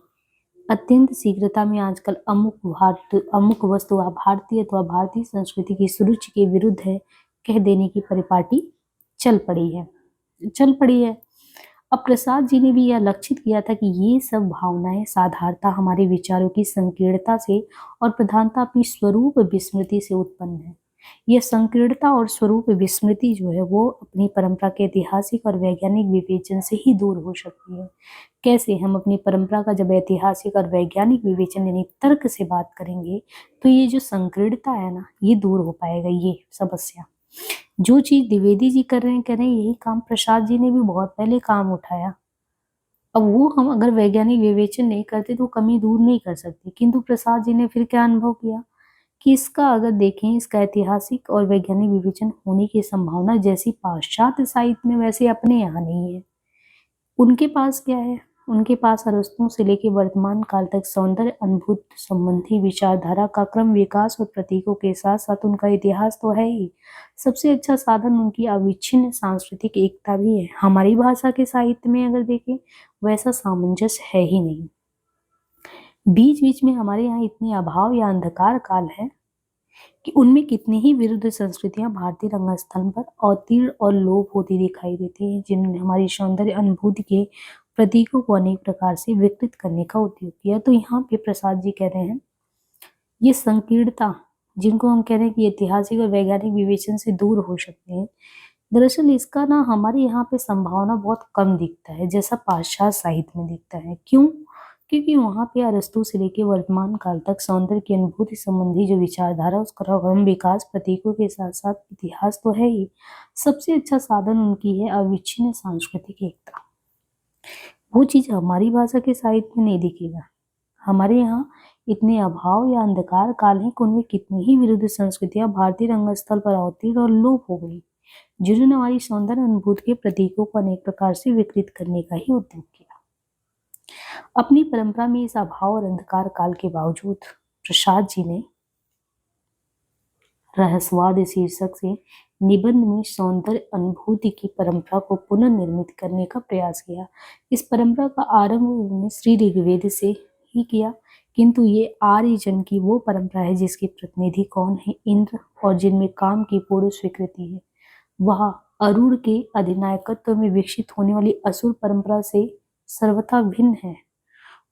Speaker 1: अत्यंत शीघ्रता में आजकल अमुक वस्तु भारतीय अथवा भारतीय संस्कृति की सुरुचि के विरुद्ध है कह देने की परिपाटी चल पड़ी है। अब प्रसाद जी ने भी यह लक्षित किया था कि ये सब भावनाएं साधारणता हमारे विचारों की संकीर्णता से और प्रधानता अपनी स्वरूप विस्मृति से उत्पन्न है। यह संकीर्णता और स्वरूप विस्मृति जो है वो अपनी परंपरा के ऐतिहासिक और वैज्ञानिक विवेचन से ही दूर हो सकती है। कैसे? हम अपनी परंपरा का जब ऐतिहासिक और वैज्ञानिक विवेचन यानी तर्क से बात करेंगे तो ये जो संकीर्णता है ना, ये दूर हो पाएगा। ये समस्या जो चीज द्विवेदी जी कर रहे हैं यही काम प्रसाद जी ने भी बहुत पहले काम उठाया। अब वो हम अगर वैज्ञानिक विवेचन नहीं करते तो कमी दूर नहीं कर सकते, किंतु प्रसाद जी ने फिर क्या अनुभव किया कि इसका अगर देखें, इसका ऐतिहासिक और वैज्ञानिक विवेचन होने की संभावना जैसी पाश्चात्य साहित्य में वैसे अपने यहाँ नहीं है। उनके पास क्या है? उनके पास अरस्तु से लेकर वर्तमान काल तक सौंदर्य अनुभूति संबंधी विचारधारा का क्रम विकास और प्रतीकों के साथ साथ उनका इतिहास तो है ही। सबसे अच्छा साधन उनकी अविच्छिन्न सांस्कृतिक एकता भी है। हमारी भाषा के साहित्य में अगर देखें वैसा सामंजस्य है ही नहीं। बीच बीच में हमारे यहाँ इतने अभाव या अंधकार काल है कि उनमें कितनी ही विरुद्ध संस्कृतियां भारतीय रंगस्थल पर अवतीर्ण और लोप होती दिखाई देती हैं, जिन्होंने हमारी सौंदर्य अनुभूति के प्रतीकों को अनेक प्रकार से विकृत करने का उपयोग किया। तो यहाँ पे प्रसाद जी कह रहे हैं ये संकीर्णता जिनको हम कह रहे हैं कि ऐतिहासिक और वैज्ञानिक विवेचन से दूर हो सकते हैं, दरअसल इसका ना हमारे यहाँ पे संभावना बहुत कम दिखता है जैसा पाश्चात्य साहित्य में दिखता है। क्यों? क्योंकि वहां पे अरस्तु से लेकर वर्तमान काल तक सौंदर्य की अनुभूति संबंधी जो विचारधारा उसका क्रम विकास प्रतीकों के साथ साथ इतिहास तो है ही। सबसे अच्छा साधन उनकी है अविच्छिन्न सांस्कृतिक एकता। वो चीज हमारी भाषा के साहित्य में नहीं दिखेगा। हमारे यहाँ इतने अभाव या अंधकार काल है कि उनमें कितनी ही विरुद्ध संस्कृतियां भारतीय रंगस्थल पर अवतीर्ण और लोप हो गई, जिन्होंने हमारी सौंदर्य अनुभूति के प्रतीकों को अनेक प्रकार से विकृत करने का ही उद्यम किया। अपनी परंपरा में इस अभाव और अंधकार काल के बावजूद प्रसाद जी ने रहस्यवाद शीर्षक से निबंध में सौंदर्य अनुभूति की परंपरा को पुनर्निर्मित करने का प्रयास किया। इस परंपरा का आरंभ उन्होंने श्री ऋग्वेद से ही किया, किंतु ये आर्यजन की वो परंपरा है जिसके प्रतिनिधि कौन है? इंद्र, और जिनमें काम की पूर्ण स्वीकृति है। वह अरुण के अधिनायकत्व में विकसित होने वाली असुर परंपरा से सर्वथा भिन्न है,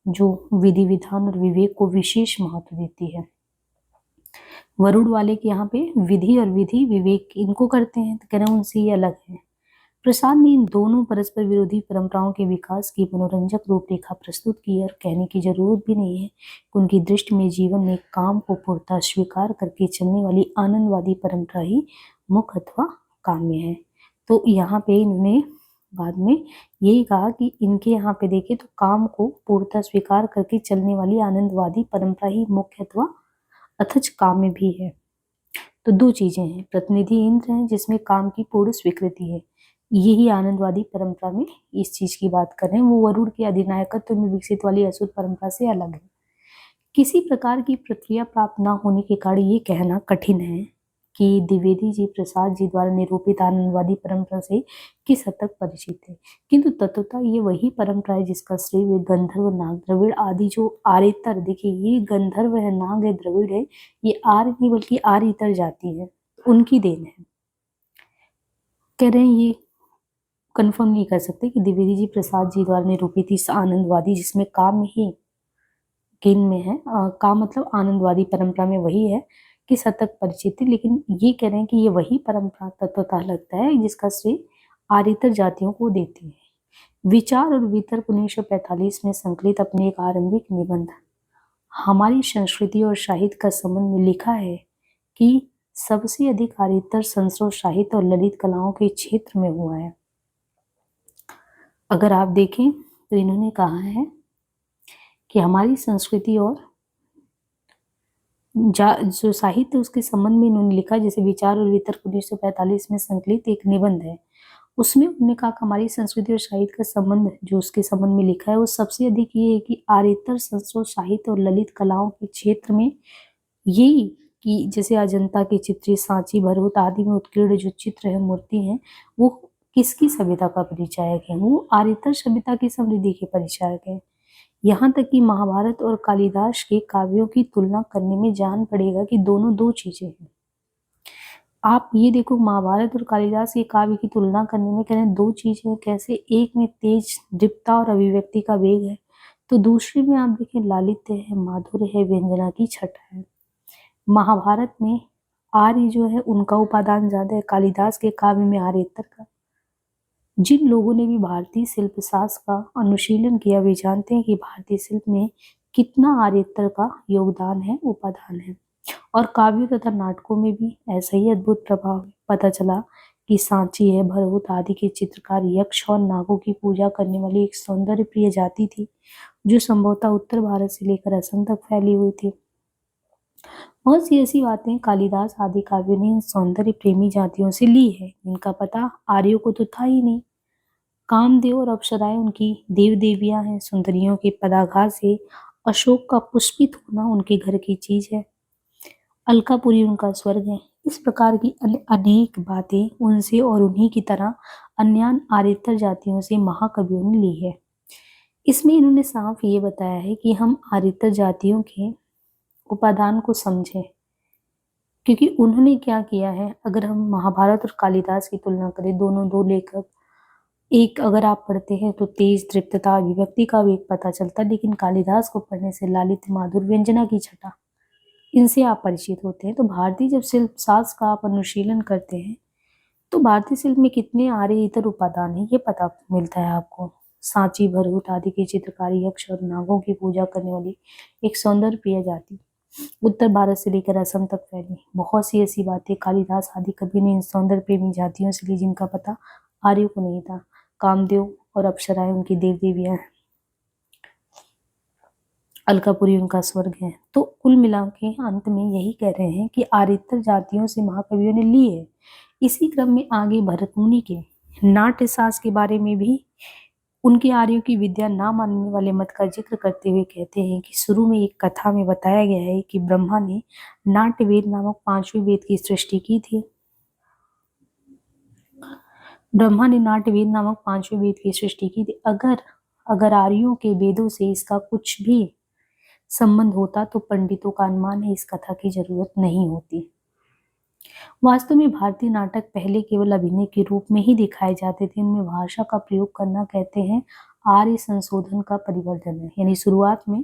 Speaker 1: जो विधि विधान और विवेक को विशेष महत्व देती है। वरुण वाले के यहाँ पे विधि और विधि विवेक इनको करते हैं, तो कह रहे हैं उनसे ये अलग है। प्रसाद ने इन दोनों परस्पर विरोधी परंपराओं के विकास की मनोरंजक रूपरेखा प्रस्तुत की और कहने की जरूरत भी नहीं है कि उनकी दृष्टि में जीवन में काम को पूर्णतः स्वीकार करके चलने वाली आनंदवादी परंपरा ही मुख्य अथवा काम्य है। तो यहाँ पे इन्होंने बाद में यही कहा कि इनके यहाँ पे देखे तो काम को पूर्णतः स्वीकार करके चलने वाली आनंदवादी परंपरा ही मुख्य अथवा अथच काम्य भी है। तो 2 चीजें हैं, प्रतिनिधि इंद्र हैं जिसमें काम की पूर्ण स्वीकृति है, यही आनंदवादी परंपरा में इस चीज की बात कर रहे हैं। वो वरुण के अधिनायकत्व में विकसित वाली असुर परंपरा से अलग है। किसी प्रकार की प्रक्रिया प्राप्त न होने के कारण ये कहना कठिन है कि द्विवेदी जी प्रसाद जी द्वारा निरूपित आनंदवादी परंपरा से किस हद तक परिचित है, किंतु तत्वतः ये वही परंपरा है जिसका श्रेय वे गंधर्व, नाग, द्रविड़ आदि जो आर्यतर, देखिए ये गंधर्व है, नाग है, द्रविड़ है, ये आर्य नहीं बल्कि आर्यतर जाति है, उनकी देन है। कह रहे हैं ये कंफर्म नहीं कर सकते कि द्विवेदी जी प्रसाद जी द्वारा निरूपित इस आनंदवादी, जिसमें काम ही केन में है, काम मतलब आनंदवादी परंपरा में वही है कि शतक परिचित थी, लेकिन ये कह रहे हैं कि ये वही परंपरा तत्वतः लगता है जिसका श्रेय आर्यतर जातियों को देती है। विचार और वितर्क 1945 में संकलित अपने एक आरंभिक निबंध हमारी संस्कृति और साहित्य का संबंध में लिखा है कि सबसे अधिक आर्यतर संस्कृत साहित्य और ललित कलाओं के क्षेत्र में हुआ है। अगर आप देखें तो इन्होंने कहा है कि हमारी संस्कृति और जो साहित्य उसके संबंध में इन्होंने लिखा, जैसे विचार और वितर्क 1945 में संकलित एक निबंध है, उसमें उन्होंने कहा कि हमारी संस्कृति और साहित्य का संबंध जो उसके संबंध में लिखा है वो सबसे अधिक ये है कि आर्यतर संस्कृत साहित्य और ललित कलाओं के क्षेत्र में यही कि जैसे अजंता के चित्र, सांची, भरहुत आदि में उत्कीर्ण जो चित्र है, मूर्ति है, वो किसकी सभ्यता का परिचायक है? वो आर्यतर सभ्यता की समृद्धि के परिचायक है। यहाँ तक कि महाभारत और कालिदास के काव्यों की तुलना करने में जान पड़ेगा कि दोनों दो चीजें हैं। आप ये देखो, महाभारत और कालिदास के काव्य की तुलना करने में कह रहे हैं दो चीजें, कैसे? एक में तेज दीप्ता और अभिव्यक्ति का वेग है, तो दूसरे में आप देखें लालित्य है, माधुर्य है, व्यंजना की छटा है। महाभारत में आर्य जो है उनका उपादान ज्यादा है, कालिदास के काव्य में आर्येतर का। जिन लोगों ने भी भारतीय शिल्प शास्त्र का अनुशीलन किया वे जानते हैं कि भारतीय शिल्प में कितना आर्येतर का योगदान है, उपादान है। और काव्यों तथा नाटकों में भी ऐसा ही अद्भुत प्रभाव है। पता चला कि सांची है, भरहुत आदि के चित्रकार यक्ष और नागों की पूजा करने वाली एक सौंदर्य प्रिय जाति थी, जो संभवतः उत्तर भारत से लेकर असम तक फैली हुई थी। बहुत सी ऐसी बातें कालिदास आदि काव्यों ने सौंदर्य प्रेमी जातियों से ली है, जिनका पता आर्यों को तो था ही नहीं। कामदेव और अप्सराएं उनकी देव देवियां हैं। सुंदरियों के पदाघात से अशोक का पुष्पित होना उनके घर की चीज है। अलकापुरी उनका स्वर्ग है। इस प्रकार की अनेक बातें उनसे और उन्हीं की तरह अन्य आर्यतर जातियों से महाकवियों ने ली है। इसमें इन्होंने साफ ये बताया है कि हम आर्यतर जातियों के उपादान को समझें, क्योंकि उन्होंने क्या किया है। अगर हम महाभारत और कालिदास की तुलना करें, दोनों दो लेखक, एक अगर आप पढ़ते हैं तो तेज दृप्तता अभिव्यक्ति का वेग पता चलता है, लेकिन कालिदास को पढ़ने से लालित्य, माधुर्य, व्यंजना की छटा, इनसे आप परिचित होते हैं। तो भारतीय जब शिल्प शास्त्र का आप अनुशीलन करते हैं तो भारतीय शिल्प में कितने आर्य इतर उपादान है ये पता मिलता है आपको। सांची, भरहुत आदि की चित्रकारी यक्ष और नागों की पूजा करने वाली एक सौंदर्य प्रिय जाति उत्तर भारत से लेकर असम तक फैली। बहुत सी ऐसी बातें कालिदास आदि कवि ने इन सौंदर्य प्रेमी जातियों से ली जिनका पता आर्यों को नहीं था। कामदेव और अप्सराएं उनकी देव देवियां हैं। अलकापुरी उनका स्वर्ग है। तो कुल मिला के अंत में यही कह रहे हैं कि आर्यतर जातियों से महाकवियों ने ली है। इसी क्रम में आगे भरत मुनि के नाट्य शास्त्र के बारे में भी उनके आर्यों की विद्या ना मानने वाले मत का जिक्र करते हुए कहते हैं कि शुरू में एक कथा में बताया गया है कि ब्रह्मा ने नाट्य वेद नामक पांचवें वेद की सृष्टि की थी। ब्रह्मा ने नाट्य वेद नामक पांचवें वेद की सृष्टि की थी। अगर आर्यों के वेदों से इसका कुछ भी संबंध होता तो पंडितों का अनुमान है इस कथा की जरूरत नहीं होती। वास्तव में भारतीय नाटक पहले केवल अभिनय के रूप में ही दिखाए जाते थे। इनमें भाषा का प्रयोग करना कहते हैं आर्य संशोधन का परिवर्तन है। यानी शुरुआत में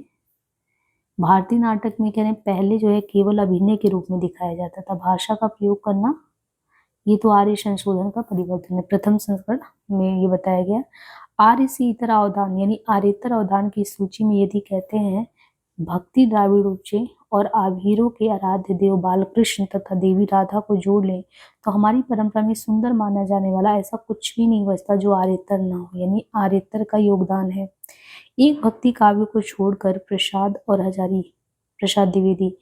Speaker 1: भारतीय नाटक में कह रहे हैं पहले जो है केवल अभिनय के रूप में दिखाया जाता था, भाषा का प्रयोग करना ये तो आर्य संशोधन का परिवर्तन है। प्रथम संस्करण में ये बताया गया। आर्य से इतर अवदान यानी आर्यतर अवदान की सूची में यदि कहते हैं भक्ति द्राविड़ उपचे और आभीरों के आराध्य देव बालकृष्ण तथा देवी राधा को जोड़ लें तो हमारी परंपरा में सुंदर माना जाने वाला ऐसा कुछ भी नहीं बचता जो आर्यतर ना हो। यानी आर्यतर का योगदान है। एक भक्ति काव्य को छोड़कर प्रसाद और हजारी प्रसाद द्विवेदी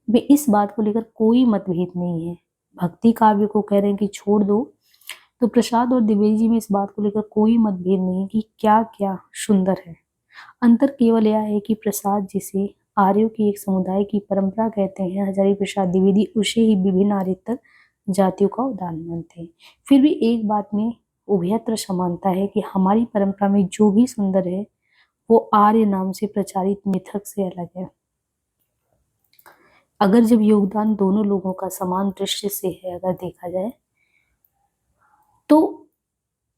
Speaker 1: में इस बात को लेकर कोई मतभेद नहीं है। भक्ति काव्य को कह रहे हैं कि छोड़ दो, तो प्रसाद और द्विवेदी जी में इस बात को लेकर कोई मतभेद नहीं है कि क्या क्या सुंदर है। अंतर केवल यह है कि प्रसाद जिसे आर्यों की एक समुदाय की परंपरा कहते हैं, हजारी प्रसाद द्विवेदी उसे ही विभिन्न आर्यतर जातियों का उदाहरण मानते हैं। फिर भी एक बात में उभयत्र समानता है कि हमारी परंपरा में जो भी सुंदर है वो आर्य नाम से प्रचारित मिथक से अलग है। अगर जब योगदान दोनों लोगों का समान दृष्टि से है अगर देखा जाए तो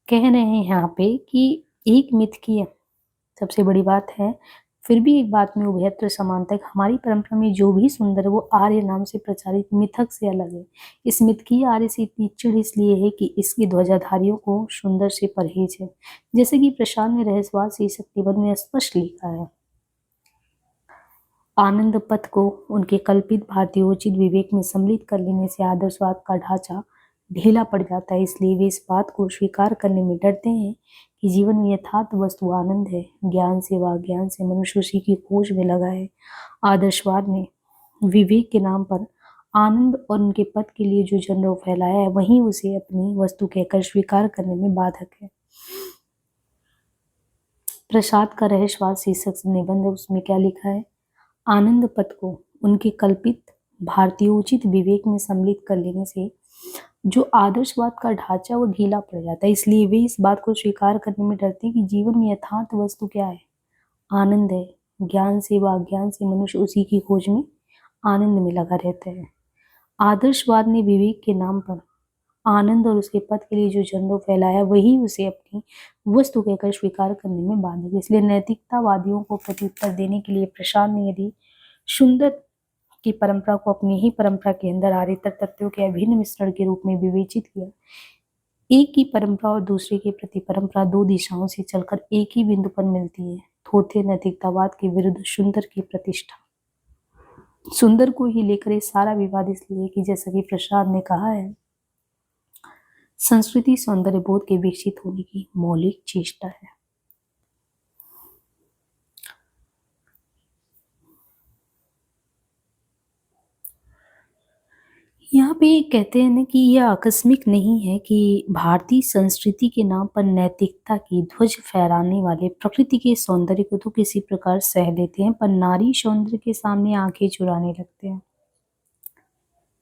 Speaker 1: कह रहे हैं यहाँ पे कि एक मिथ की सबसे बड़ी बात है, फिर भी एक बात में उभयत्र समानता है। हमारी परंपरा में जो भी सुंदर है वो आर्य नाम से प्रचारित मिथक से अलग है। इस मिथ की आर्य से इतनी चिढ़ इसलिए है कि इसकी ध्वजाधारियों को सुंदर से परहेज है। जैसे कि प्रशांत ने रहस्यवाद शीर्षक निबंध में स्पष्ट लिखा है, आनंद पथ को उनके कल्पित भारतीयोचित विवेक में सम्मिलित कर लेने से आदर्शवाद का ढांचा ढीला पड़ जाता है। इसलिए वे इस बात को स्वीकार करने में डरते हैं कि जीवन में यथार्थ वस्तु आनंद है। ज्ञान से व ज्ञान से मनुष्य उसी की खोज में लगा है। आदर्शवाद ने विवेक के नाम पर आनंद और उनके पथ के लिए जो जनरों फैलाया है, वहीं उसे अपनी वस्तु कहकर स्वीकार करने में बाधक है। प्रसाद का रहस्यवाद शीर्षक निबंध है, उसमें क्या लिखा है, आनंद पथ को उनके कल्पित भारतीयोचित विवेक में सम्मिलित कर लेने से जो आदर्शवाद का ढांचा वो ढीला पड़ जाता है। इसलिए वे इस बात को स्वीकार करने में डरते हैं कि जीवन में यथार्थ वस्तु क्या है, आनंद है। ज्ञान से व अज्ञान से मनुष्य उसी की खोज में आनंद में लगा रहता है। आदर्शवाद ने विवेक के नाम पर आनंद और उसके पथ के लिए जो झंडों फैलाया, वही उसे अपनी वस्तु कहकर स्वीकार करने में बाधक है। इसलिए नैतिकतावादियों को प्रत्युत्तर देने के लिए प्रशांत ने यदि सुंदर की परंपरा को अपनी ही परंपरा के अंदर आर्यतर तत्वों के अभिन्न मिश्रण के रूप में विवेचित किया। एक ही परंपरा और दूसरे के प्रति परंपरा दो दिशाओं से चलकर एक ही बिंदु पर मिलती है। थोथे नैतिकतावाद के विरुद्ध सुंदर की प्रतिष्ठा। सुंदर को ही लेकर ये सारा विवाद इसलिए कि जैसा कि प्रसाद ने कहा है, संस्कृति सौंदर्य बोध के विकसित होने की मौलिक चेष्टा है। यहाँ पे कहते हैं ना कि यह आकस्मिक नहीं है कि भारतीय संस्कृति के नाम पर नैतिकता की ध्वज फहराने वाले प्रकृति के सौंदर्य को तो किसी प्रकार सह लेते हैं, पर नारी सौंदर्य के सामने आंखें चुराने लगते हैं।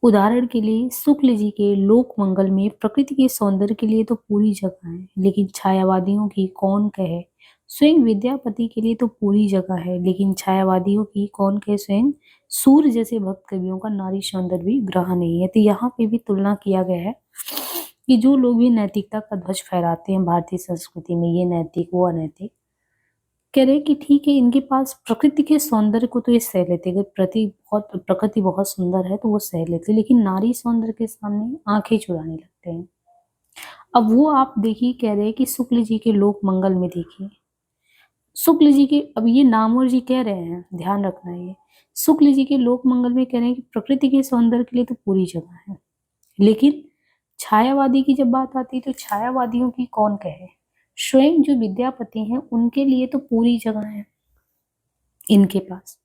Speaker 1: उदाहरण के लिए शुक्ल जी के लोक मंगल में प्रकृति के सौंदर्य के लिए तो पूरी जगह है, लेकिन छायावादियों की कौन कहे। स्वयं विद्यापति के लिए तो पूरी जगह है, लेकिन छायावादियों की कौन कहे। स्वयं सूर्य जैसे भक्त कवियों का नारी सौंदर्य भी ग्रह नहीं है। तो यहाँ पे भी तुलना किया गया है कि जो लोग भी नैतिकता का ध्वज फहराते हैं भारतीय संस्कृति में, ये नैतिक वो अनैतिक, कह रहे हैं कि ठीक है, इनके पास प्रकृति के सौंदर्य को तो ये सह लेते, अगर प्रकृति बहुत सुंदर है तो वो सह लेते, लेकिन नारी सौंदर्य के सामने आंखें चुराने लगते हैं। अब वो आप देखिए, कह रहे हैं कि शुक्ल जी के लोक मंगल में देखिए, शुक्ल जी के, अब ये नामवर जी कह रहे हैं, ध्यान रखना, ये शुक्ल जी के लोक मंगल में कह रहे हैं कि प्रकृति के सौंदर्य के लिए तो पूरी जगह है, लेकिन छायावादी की जब बात आती है तो छायावादियों की कौन कहे। स्वयं जो विद्यापति हैं उनके लिए तो पूरी जगह है इनके पास,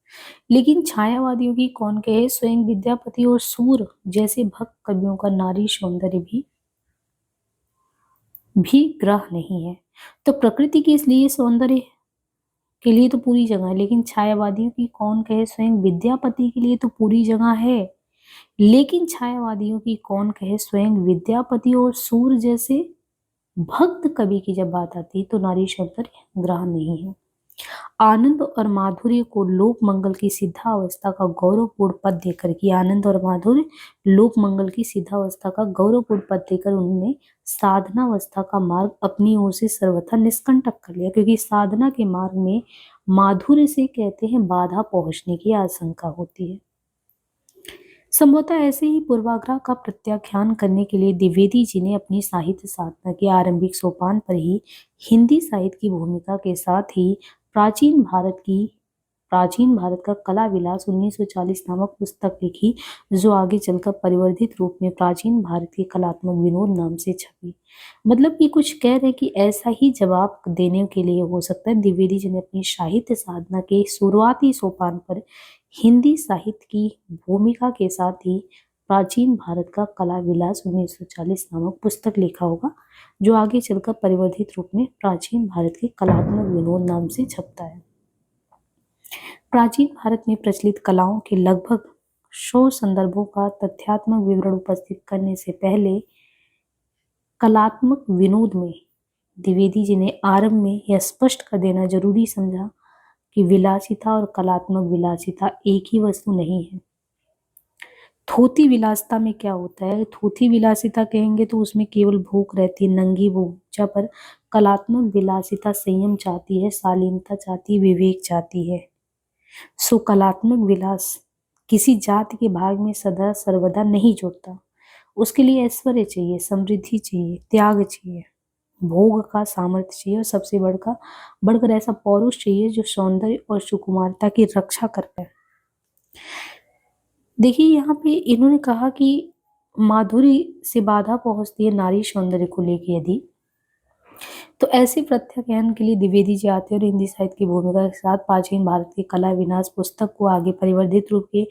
Speaker 1: लेकिन छायावादियों की कौन कहे। स्वयं विद्यापति और सूर जैसे भक्त कवियों का नारी सौंदर्य भी ग्रह नहीं है। तो प्रकृति के इसलिए सौंदर्य के लिए तो पूरी जगह है, लेकिन छायावादियों की कौन कहे। स्वयं विद्यापति के लिए तो पूरी जगह है, लेकिन छायावादियों की कौन कहे। स्वयं विद्यापति और सूर जैसे भक्त कवि की जब बात आती है तो नारी सौंदर्य ग्रह नहीं है। आनंद और माधुर्य को लोक मंगल की सिद्धावस्था का गौरवपूर्ण पद देकर कि आनंद और माधुर्य लोक मंगल की सिद्धावस्था का गौरवपूर्ण पद देकर उन्होंने साधनावस्था का मार्ग अपनी ओर से सर्वथा निष्कंटक कर लिया, क्योंकि साधना के मार्ग में माधुर्य से कहते हैं बाधा पहुंचने की आशंका होती है। संभवतः ऐसे ही पूर्वाग्रह का प्रत्याख्यान करने के लिए द्विवेदी जी ने अपनी साहित्य साधना के आरंभिक सोपान पर ही हिंदी साहित्य की भूमिका के साथ ही प्राचीन भारत का कला विलास 1940 नामक पुस्तक लिखी, जो आगे चलकर परिवर्धित रूप में प्राचीन भारत के कलात्मक विनोद नाम से छपी। मतलब कि कुछ कह रहे कि ऐसा ही जवाब देने के लिए हो सकता है द्विवेदी जी ने अपनी साहित्य साधना के शुरुआती सोपान पर हिंदी साहित्य की भूमिका के साथ ही प्राचीन भारत का कला विलास 1940 नामक पुस्तक लिखा होगा, जो आगे चलकर परिवर्धित रूप में प्राचीन भारत के कलात्मक विनोद नाम से छपता है। प्राचीन भारत में प्रचलित कलाओं के लगभग 100 संदर्भों का तथ्यात्मक विवरण उपस्थित करने से पहले कलात्मक विनोद में द्विवेदी जी ने आरंभ में यह स्पष्ट कर देना जरूरी समझा कि विलासिता और कलात्मक विलासिता एक ही वस्तु नहीं है। थोथी विलासिता में क्या होता है, थोथी विलासिता कहेंगे तो उसमें केवल भूख रहती है, नंगी भूख, उपभोक्ता पर कलात्मक विलासिता संयम चाहती है, शालीनता चाहती है, विवेक चाहती है। सो कलात्मक विलास किसी जाति के भाग में सदा सर्वदा नहीं जुड़ता। उसके लिए ऐश्वर्य चाहिए, समृद्धि चाहिए, त्याग चाहिए, भोग का सामर्थ्य चाहिए और सबसे बढ़कर ऐसा पौरुष चाहिए जो सौंदर्य और सुकुमारता की रक्षा कर पाए। देखिए यहाँ पे इन्होंने कहा कि माधुरी से बाधा पहुंचती है नारी सौंदर्य को लेके यदि, तो ऐसे प्रत्याख्यान के लिए द्विवेदी जी आते हैं और हिंदी साहित्य की भूमिका के साथ प्राचीन भारत की कला विनाश पुस्तक को आगे परिवर्धित रूप के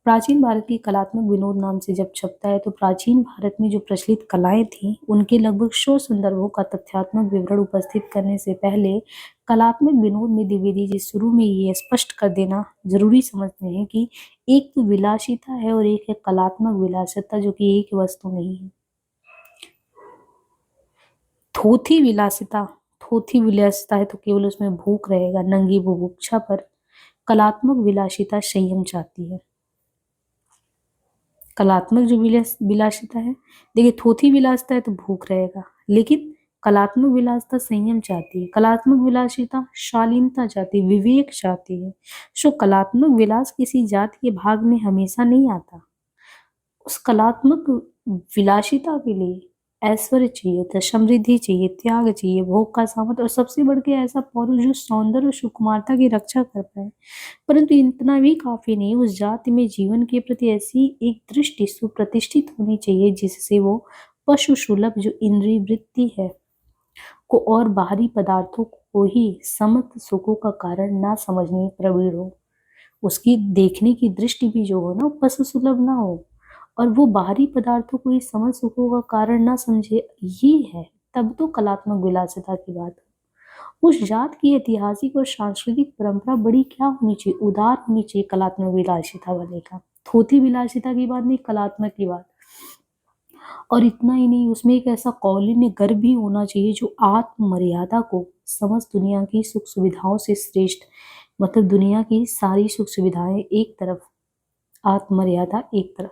Speaker 1: प्राचीन भारत की कलात्मक विनोद नाम से जब छपता है, तो प्राचीन भारत में जो प्रचलित कलाएं थीं उनके लगभग 100 संदर्भों का तथ्यात्मक विवरण उपस्थित करने से पहले कलात्मक विनोद में द्विवेदी जी शुरू में ये स्पष्ट कर देना जरूरी समझते हैं कि एक तो विलासिता है और एक है कलात्मक विलासिता, जो कि एक वस्तु नहीं है। थोथी विलासिता है तो केवल उसमें भूख रहेगा, नंगी बुभुक्षा पर कलात्मक विलासिता संयम चाहती है। कलात्मक जो विलासिता है, देखिए थोथी विलासिता है तो भूख रहेगा, लेकिन कलात्मक विलासिता संयम चाहती है, कलात्मक विलासिता शालीनता चाहती है, विवेक चाहती है। सो कलात्मक विलास किसी जाति के भाग में हमेशा नहीं आता। उस कलात्मक विलासिता के लिए ऐश्वर्य चाहिए होता है, समृद्धि चाहिए, त्याग चाहिए, भोग का सामर्थ्य और सबसे बढ़ के ऐसा पौरुष जो सौंदर्य और सुकुमारता की रक्षा कर पाए। परंतु इतना भी काफी नहीं, उस जाति में जीवन के प्रति ऐसी एक दृष्टि सुप्रतिष्ठित होनी चाहिए जिससे वो पशु सुलभ जो इंद्रिय वृत्ति है को और बाहरी पदार्थों को ही समस्त सुखों का कारण ना समझने में प्रवीण हो। उसकी देखने की दृष्टि भी जो हो ना, पशु सुलभ ना हो और वो बाहरी पदार्थों को ही समझ सुखों का कारण ना समझे, ये है तब तो कलात्मक विलासिता की बात है। उस जात की ऐतिहासिक और सांस्कृतिक परंपरा बड़ी क्या होनी चाहिए, उदार होनी चाहिए कलात्मक विलासिता वाले का। थोथी विलासिता की बात नहीं, कलात्मक की बात। और इतना ही नहीं, उसमें एक ऐसा कौलीन्य गर्व भी होना चाहिए जो आत्म मर्यादा को समस्त दुनिया की सुख सुविधाओं से श्रेष्ठ, मतलब दुनिया की सारी सुख सुविधाएं एक तरफ, आत्म मर्यादा एक तरफ,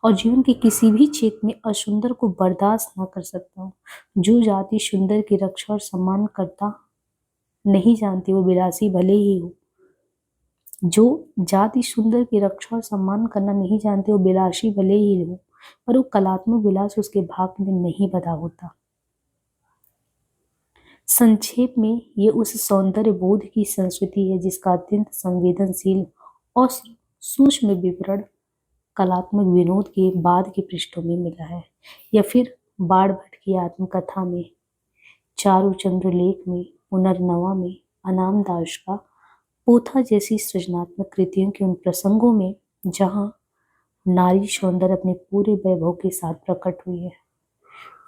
Speaker 1: और जीवन के किसी भी क्षेत्र में असुंदर को बर्दाश्त ना कर सकता हूँ। जो जाति सुंदर की रक्षा और सम्मान करता नहीं जानती वो विलासी भले ही हो, जो जाति सुंदर की रक्षा और सम्मान करना नहीं जानते वो विलासी भले ही हो, पर वो कलात्मक विलास उसके भाग में नहीं बधा होता। संक्षेप में ये उस सौंदर्य बोध की संस्कृति है जिसका अत्यंत संवेदनशील और सूक्ष्म विवरण कलात्मक विनोद के बाद के पृष्ठों में मिला है, या फिर बाण भट्ट की आत्मकथा में, चारुचंद्र लेख में, पुनर्नवा में, अनाम दास का पोथा जैसी सृजनात्मक कृतियों के उन प्रसंगों में जहां नारी सौंदर्य अपने पूरे वैभव के साथ प्रकट हुई है।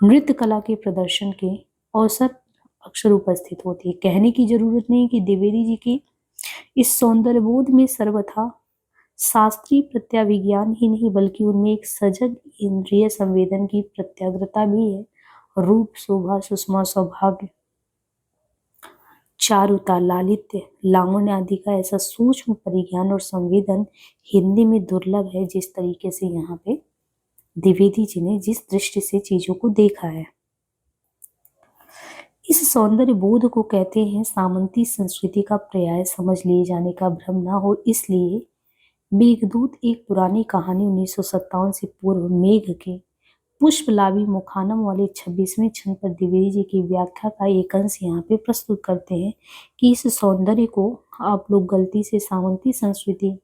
Speaker 1: नृत्य कला के प्रदर्शन के अवसर अक्सर उपस्थित होती है। कहने की जरूरत नहीं कि द्विवेदी जी की इस सौंदर्य बोध में सर्वथा शास्त्रीय प्रत्याविज्ञान ही नहीं बल्कि उनमें एक सजग इंद्रिय संवेदन की प्रत्याग्रता भी है। रूप, शोभा, सुषमा, सौभाग्य, चारुता, लालित्य, लावण्य आदि का ऐसा सूक्ष्म परिज्ञान और संवेदन हिंदी में दुर्लभ है। जिस तरीके से यहाँ पे द्विवेदी जी ने जिस दृष्टि से चीजों को देखा है, इस सौंदर्य बोध को कहते हैं सामंती संस्कृति का पर्याय समझ लिए जाने का भ्रम ना हो। इसलिए मेघदूत एक पुरानी कहानी 1957 से पूर्व मेघ के पुष्पलाभी मुखानम वाले 26वें छंद पर द्विवेदी जी की व्याख्या का एक अंश यहाँ पे प्रस्तुत करते हैं कि इस सौंदर्य को आप लोग गलती से सामंती संस्कृति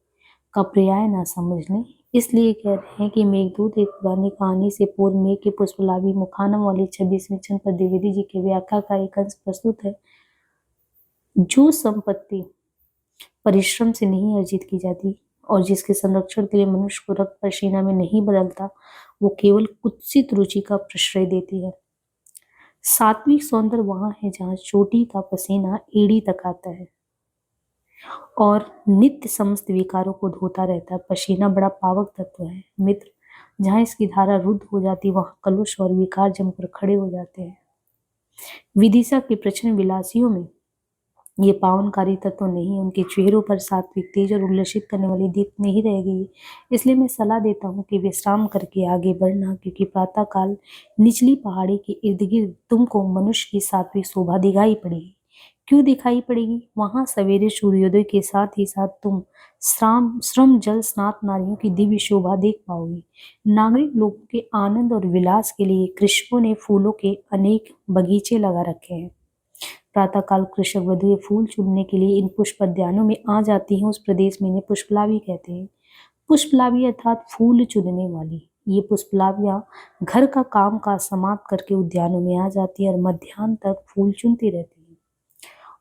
Speaker 1: का पर्याय ना समझ लें। इसलिए कह रहे हैं कि मेघदूत एक पुरानी कहानी से पूर्व मेघ के पुष्पलाभी मुखानम वाले 26वें छंद पर द्विवेदी जी की व्याख्या का एक अंश प्रस्तुत है। जो संपत्ति परिश्रम से नहीं अर्जित की जाती और जिसके संरक्षण के लिए मनुष्य को रक्त पसीना में नहीं बदलता, वो केवल कुत्सित रुचि का प्रश्रय देती है। सात्विक सौंदर्य वहां है जहां चोटी का पसीना एड़ी तक आता है और नित्य समस्त विकारों को धोता रहता है। पसीना बड़ा पावक तत्व है मित्र, जहां इसकी धारा रुद्ध हो जाती वहां कलुष और विकार जमकर खड़े हो जाते हैं। विदिशा के प्रचंड विलासियों में ये पावनकारी तत्व नहीं, उनके चेहरों पर सात्विक तेज और उल्लसित करने वाली दीप्त नहीं रह गई। इसलिए मैं सलाह देता हूँ कि विश्राम करके आगे बढ़ना, क्योंकि प्रातःकाल निचली पहाड़ी के इर्द गिर्द तुमको मनुष्य की सात्विक शोभा दिखाई पड़ेगी। क्यों दिखाई पड़ेगी? वहां सवेरे सूर्योदय के साथ ही साथ तुम श्रम जल स्नात नारियों की दिव्य शोभा देख पाओगे। नागरिक लोगों के आनंद और विलास के लिए कृषकों ने फूलों के अनेक बगीचे लगा रखे हैं। प्रातःकाल कृषक वधुएं फूल चुनने के लिए इन पुष्प उद्यानों में आ जाती हैं। उस प्रदेश में इन्हें पुष्पलावी कहते हैं। पुष्पलावी अर्थात फूल चुनने वाली। ये पुष्पलावियां घर का काम काज समाप्त करके उद्यानों में आ जाती है और मध्याह्न तक फूल चुनती रहती है।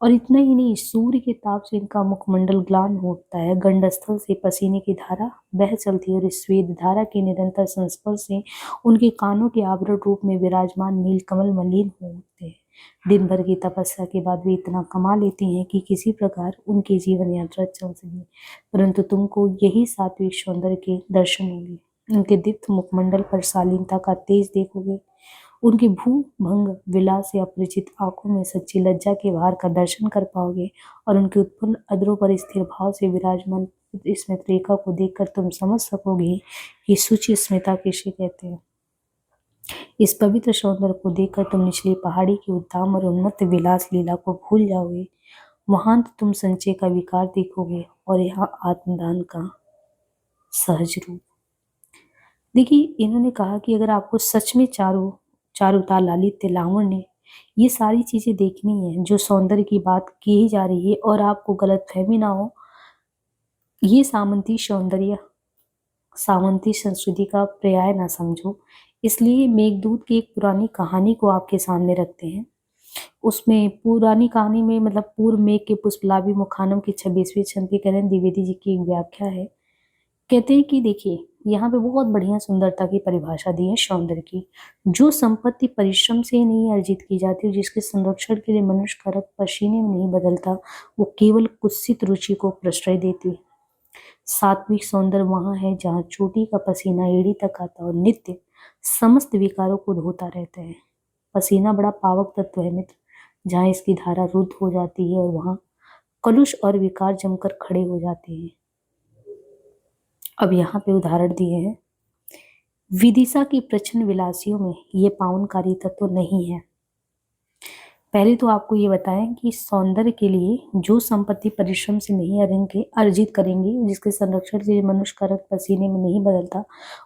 Speaker 1: और इतना ही नहीं, सूर्य के ताप से इनका मुखमंडल ग्लान हो उठता है, गंडस्थल से पसीने की धारा बह चलती है और इस श्वेत धारा के निरंतर संस्पर्श से उनके कानों के आवरण रूप में विराजमान नीलकमल मलिन हो उठते हैं। दिन भर की तपस्या के बाद वे इतना कमा लेती हैं कि किसी प्रकार उनकी जीवन यात्रा चल सके, परंतु तुमको यही सात्विक सौंदर्य के दर्शन होंगे। उनके दीप्त मुखमंडल पर शालीनता का तेज देखोगे। उनके भू भंग विलास से अपरिचित आंखों में सच्ची लज्जा के भार का दर्शन कर पाओगे और उनके उत्पन्न अधरों पर स्थिर भाव से विराजमान स्मित रेखा को देखकर तुम समझ सकोगे कि सूची स्मिता किसे कहते हैं। इस पवित्र सौंदर्य को देखकर तुम निचली पहाड़ी की उद्दाम और उन्मत्त विलास लीला को भूल जाओगे। वहां तो तुम संचय का विकार देखोगे और यहाँ आत्मदान का सहज रूप। देखिए, इन्होंने कहा कि अगर आपको सच में चारुता, लालित्य, लावण्य, ये सारी चीजें देखनी है, जो सौंदर्य की बात की जा रही है, और आपको गलतफहमी ना हो, ये सामंती संस्कृति का पर्याय ना समझो। इसलिए मेघदूत की एक पुरानी कहानी को आपके सामने रखते हैं। उसमें पुरानी कहानी में मतलब पूर्व मेघ के पुष्पलाभी मुखानम की 26वीं छंद के करण द्विवेदी जी की एक व्याख्या है। कहते हैं कि देखिए, यहाँ पे बहुत बढ़िया सुंदरता की परिभाषा दी है सौंदर्य की। जो संपत्ति परिश्रम से नहीं अर्जित की जाती और जिसके संरक्षण के लिए मनुष्य का रक्त पसीने में नहीं बदलता, वो केवल कुत्सित रुचि को प्रश्रय देती है। सात्विक सौंदर्य वहां है जहाँ चोटी का पसीना एड़ी तक आता और नित्य समस्त विकारों को धोता रहता है। पसीना बड़ा पावक तत्व है मित्र। जहाँ इसकी धारा रुद्ध हो जाती है और वहां कलुष और विकार जमकर खड़े हो जाते हैं। अब यहाँ पे उदाहरण दिए हैं। विदिशा की प्रच्छन्न विलासियों में ये पावनकारी तत्व नहीं है। पहले तो आपको ये बताएं कि सौंदर्य के लिए जो संपत्ति परिश्रम से नहीं अर्जित करेंगे, जिसके संरक्षण से मनुष्य का रक्त पसीने में नहीं बदलता,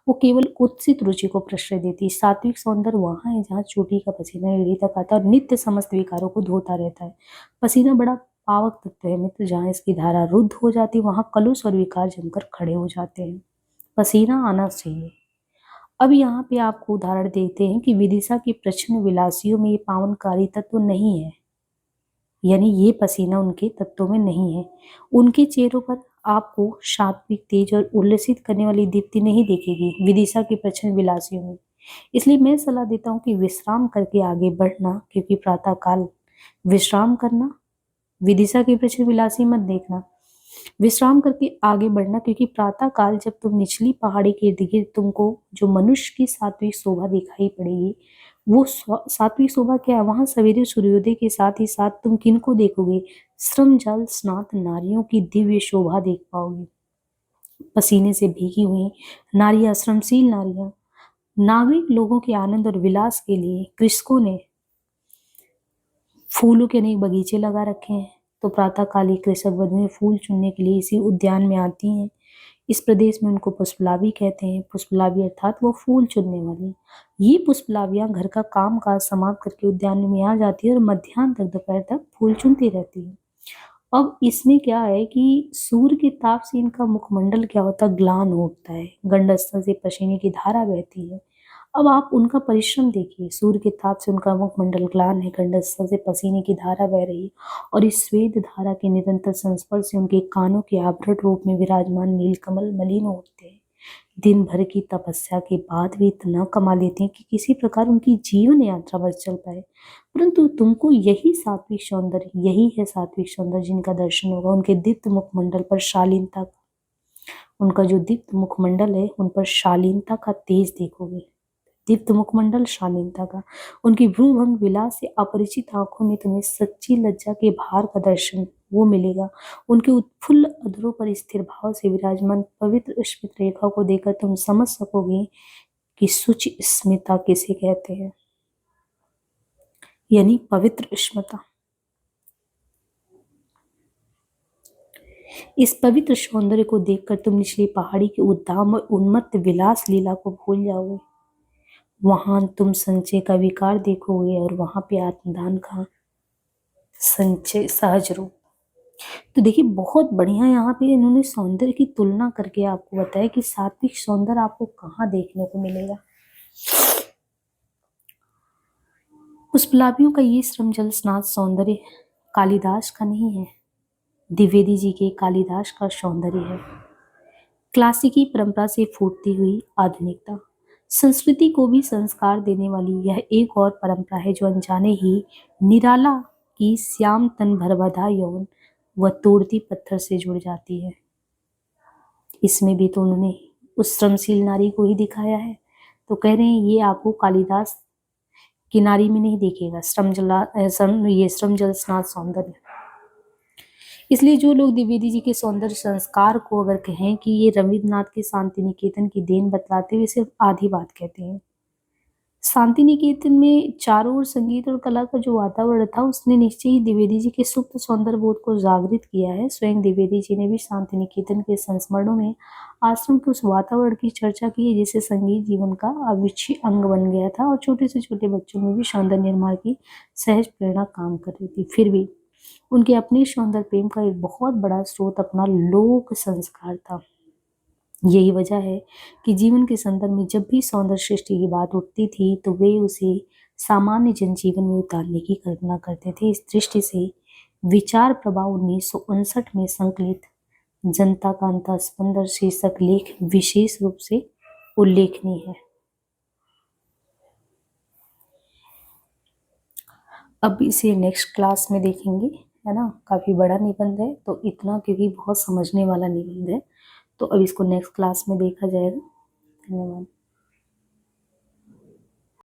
Speaker 1: वो केवल कुत्सित रुचि को प्रश्रय देती है। सात्विक सौंदर्य वहां है जहाँ चोटी का पसीना एड़ी तक आता है और नित्य समस्त विकारों को धोता रहता है। पसीना बड़ा पावक तत्व है मित्र। जहाँ इसकी धारा रुद्ध हो जाती है वहां कलुष और विकार जमकर खड़े हो जाते हैं। पसीना आना चाहिए। अब यहाँ पे आपको उदाहरण देते हैं कि विदिशा की प्रच्छन्न विलासियों में ये पावनकारी तत्व नहीं है, यानी ये पसीना उनके तत्वों में नहीं है। उनके चेहरों पर आपको सात्विक तेज और उल्लसित करने वाली दीप्ति नहीं दिखेगी विदिशा की प्रच्छन्न विलासियों में। इसलिए मैं सलाह देता हूँ कि विश्राम करके आगे बढ़ना, क्योंकि प्रातःकाल विश्राम करना, विदिशा की प्रच्छन्न विलासी मत देखना। विश्राम करके आगे बढ़ना, क्योंकि प्रातः काल जब तुम निचली पहाड़ी के इर्द गिर्द तुमको जो मनुष्य की सात्विक शोभा दिखाई पड़ेगी, वो सात्विक शोभा क्या है? वहां सवेरे सूर्योदय के साथ ही साथ तुम किनको देखोगे? श्रम जल स्नात नारियों की दिव्य शोभा देख पाओगे। पसीने से भीगी हुई नारियां, श्रमशील नारियां, नागरिक लोगों के आनंद और विलास के लिए कृषकों ने फूलों के अनेक बगीचे लगा रखे हैं। तो प्रातःकाली कृषक वधुएं फूल चुनने के लिए इसी उद्यान में आती हैं। इस प्रदेश में उनको पुष्पलावी कहते हैं। पुष्पलावी अर्थात वो फूल चुनने वाली। ये पुष्पलावियां घर का काम काज समाप्त करके उद्यान में आ जाती है और मध्याह्न तक, दोपहर तक फूल चुनती रहती है। अब इसमें क्या है कि सूर्य के ताप से इनका मुखमंडल क्या होता है? ग्लान होता है, गंडस्थल से पसीने की धारा बहती है। अब आप उनका परिश्रम देखिए। सूर्य के ताप से उनका मुखमंडल ग्लान है, गंडस्थल से पसीने की धारा बह रही है और इस श्वेत धारा के निरंतर संस्पर्श से उनके कानों के आभरण रूप में विराजमान नीलकमल मलिन होते हैं। दिन भर की तपस्या के बाद भी इतना कमा लेते हैं कि किसी प्रकार उनकी जीवन यात्रा बच चल पाए, परंतु तुमको यही सात्विक सौंदर्य जिनका दर्शन होगा। उनके दीप्त मुखमंडल पर शालीनता, उनका जो दीप्त मुखमंडल है उन पर शालीनता का तेज देखोगे। दीप्त मुखमंडल शालीनता का। उनकी भ्रूभंग विलास से अपरिचित आंखों में तुम्हें सच्ची लज्जा के भार का दर्शन वो मिलेगा। उनके उत्फुल्ल अधरों पर स्थिर भाव से विराजमान पवित्र स्मित रेखा को देखकर तुम समझ सकोगे कि शुचि स्मिता किसे कहते हैं, यानी पवित्र स्मिता। इस पवित्र सौंदर्य को देखकर तुम निचली पहाड़ी के उद्दाम और उन्मत्त विलास लीला को भूल जाओगे। वहां तुम संचय का विकार देखोगे और वहां पे आत्मदान का संचय सहज रूप। तो देखिए बहुत बढ़िया यहाँ पे इन्होंने सौंदर्य की तुलना करके आपको बताया कि सात्विक सौंदर्य आपको कहाँ देखने को मिलेगा। पुष्पलाभियों का ये श्रमजल स्नात सौंदर्य कालिदास का नहीं है, द्विवेदी जी के कालिदास का सौंदर्य है। क्लासिकी परंपरा से फूटती हुई आधुनिकता, संस्कृति को भी संस्कार देने वाली यह एक और परंपरा है जो अनजाने ही निराला की श्याम तन भरबधा यौन व तोड़ती पत्थर से जुड़ जाती है। इसमें भी तो उन्होंने उस श्रमशील नारी को ही दिखाया है। तो कह रहे हैं ये आपको कालिदास की नारी में नहीं देखेगा ये श्रमजल स्नात सौंदर्य। इसलिए जो लोग द्विवेदी जी के सौंदर्य संस्कार को अगर कहें कि ये रविन्द्रनाथ के शांति निकेतन की देन बतलाते हुए सिर्फ आधी बात कहते हैं। शांति निकेतन में चारों ओर संगीत और कला का जो वातावरण था उसने निश्चय ही द्विवेदी जी के सुप्त सौंदर्य बोध को जागृत किया है। स्वयं द्विवेदी जी ने भी शांति निकेतन के संस्मरणों में आश्रम के उस वातावरण की चर्चा की है जिससे संगीत जीवन का अविच्छेद्य अंग बन गया था और छोटे से छोटे बच्चों में भी सौंदर्य निर्माण की सहज प्रेरणा काम कर रही थी। फिर भी उनके अपने सौंदर्य प्रेम का एक बहुत बड़ा स्रोत अपना लोक संस्कार था। यही वजह है कि जीवन के संदर्भ में जब भी सौंदर्य सृष्टि की बात उठती थी तो वे उसे सामान्य जनजीवन में उतारने की कल्पना करते थे। इस दृष्टि से विचार प्रभाव 1959 में संकलित जनता का अंतःस्पंदन शीर्षक लेख विशेष रूप से उल्लेखनीय है। अब इसे नेक्स्ट क्लास में देखेंगे, है ना। काफी बड़ा निबंध है तो इतना क्योंकि बहुत समझने वाला निबंध है, तो अब इसको नेक्स्ट क्लास में देखा जाएगा। धन्यवाद।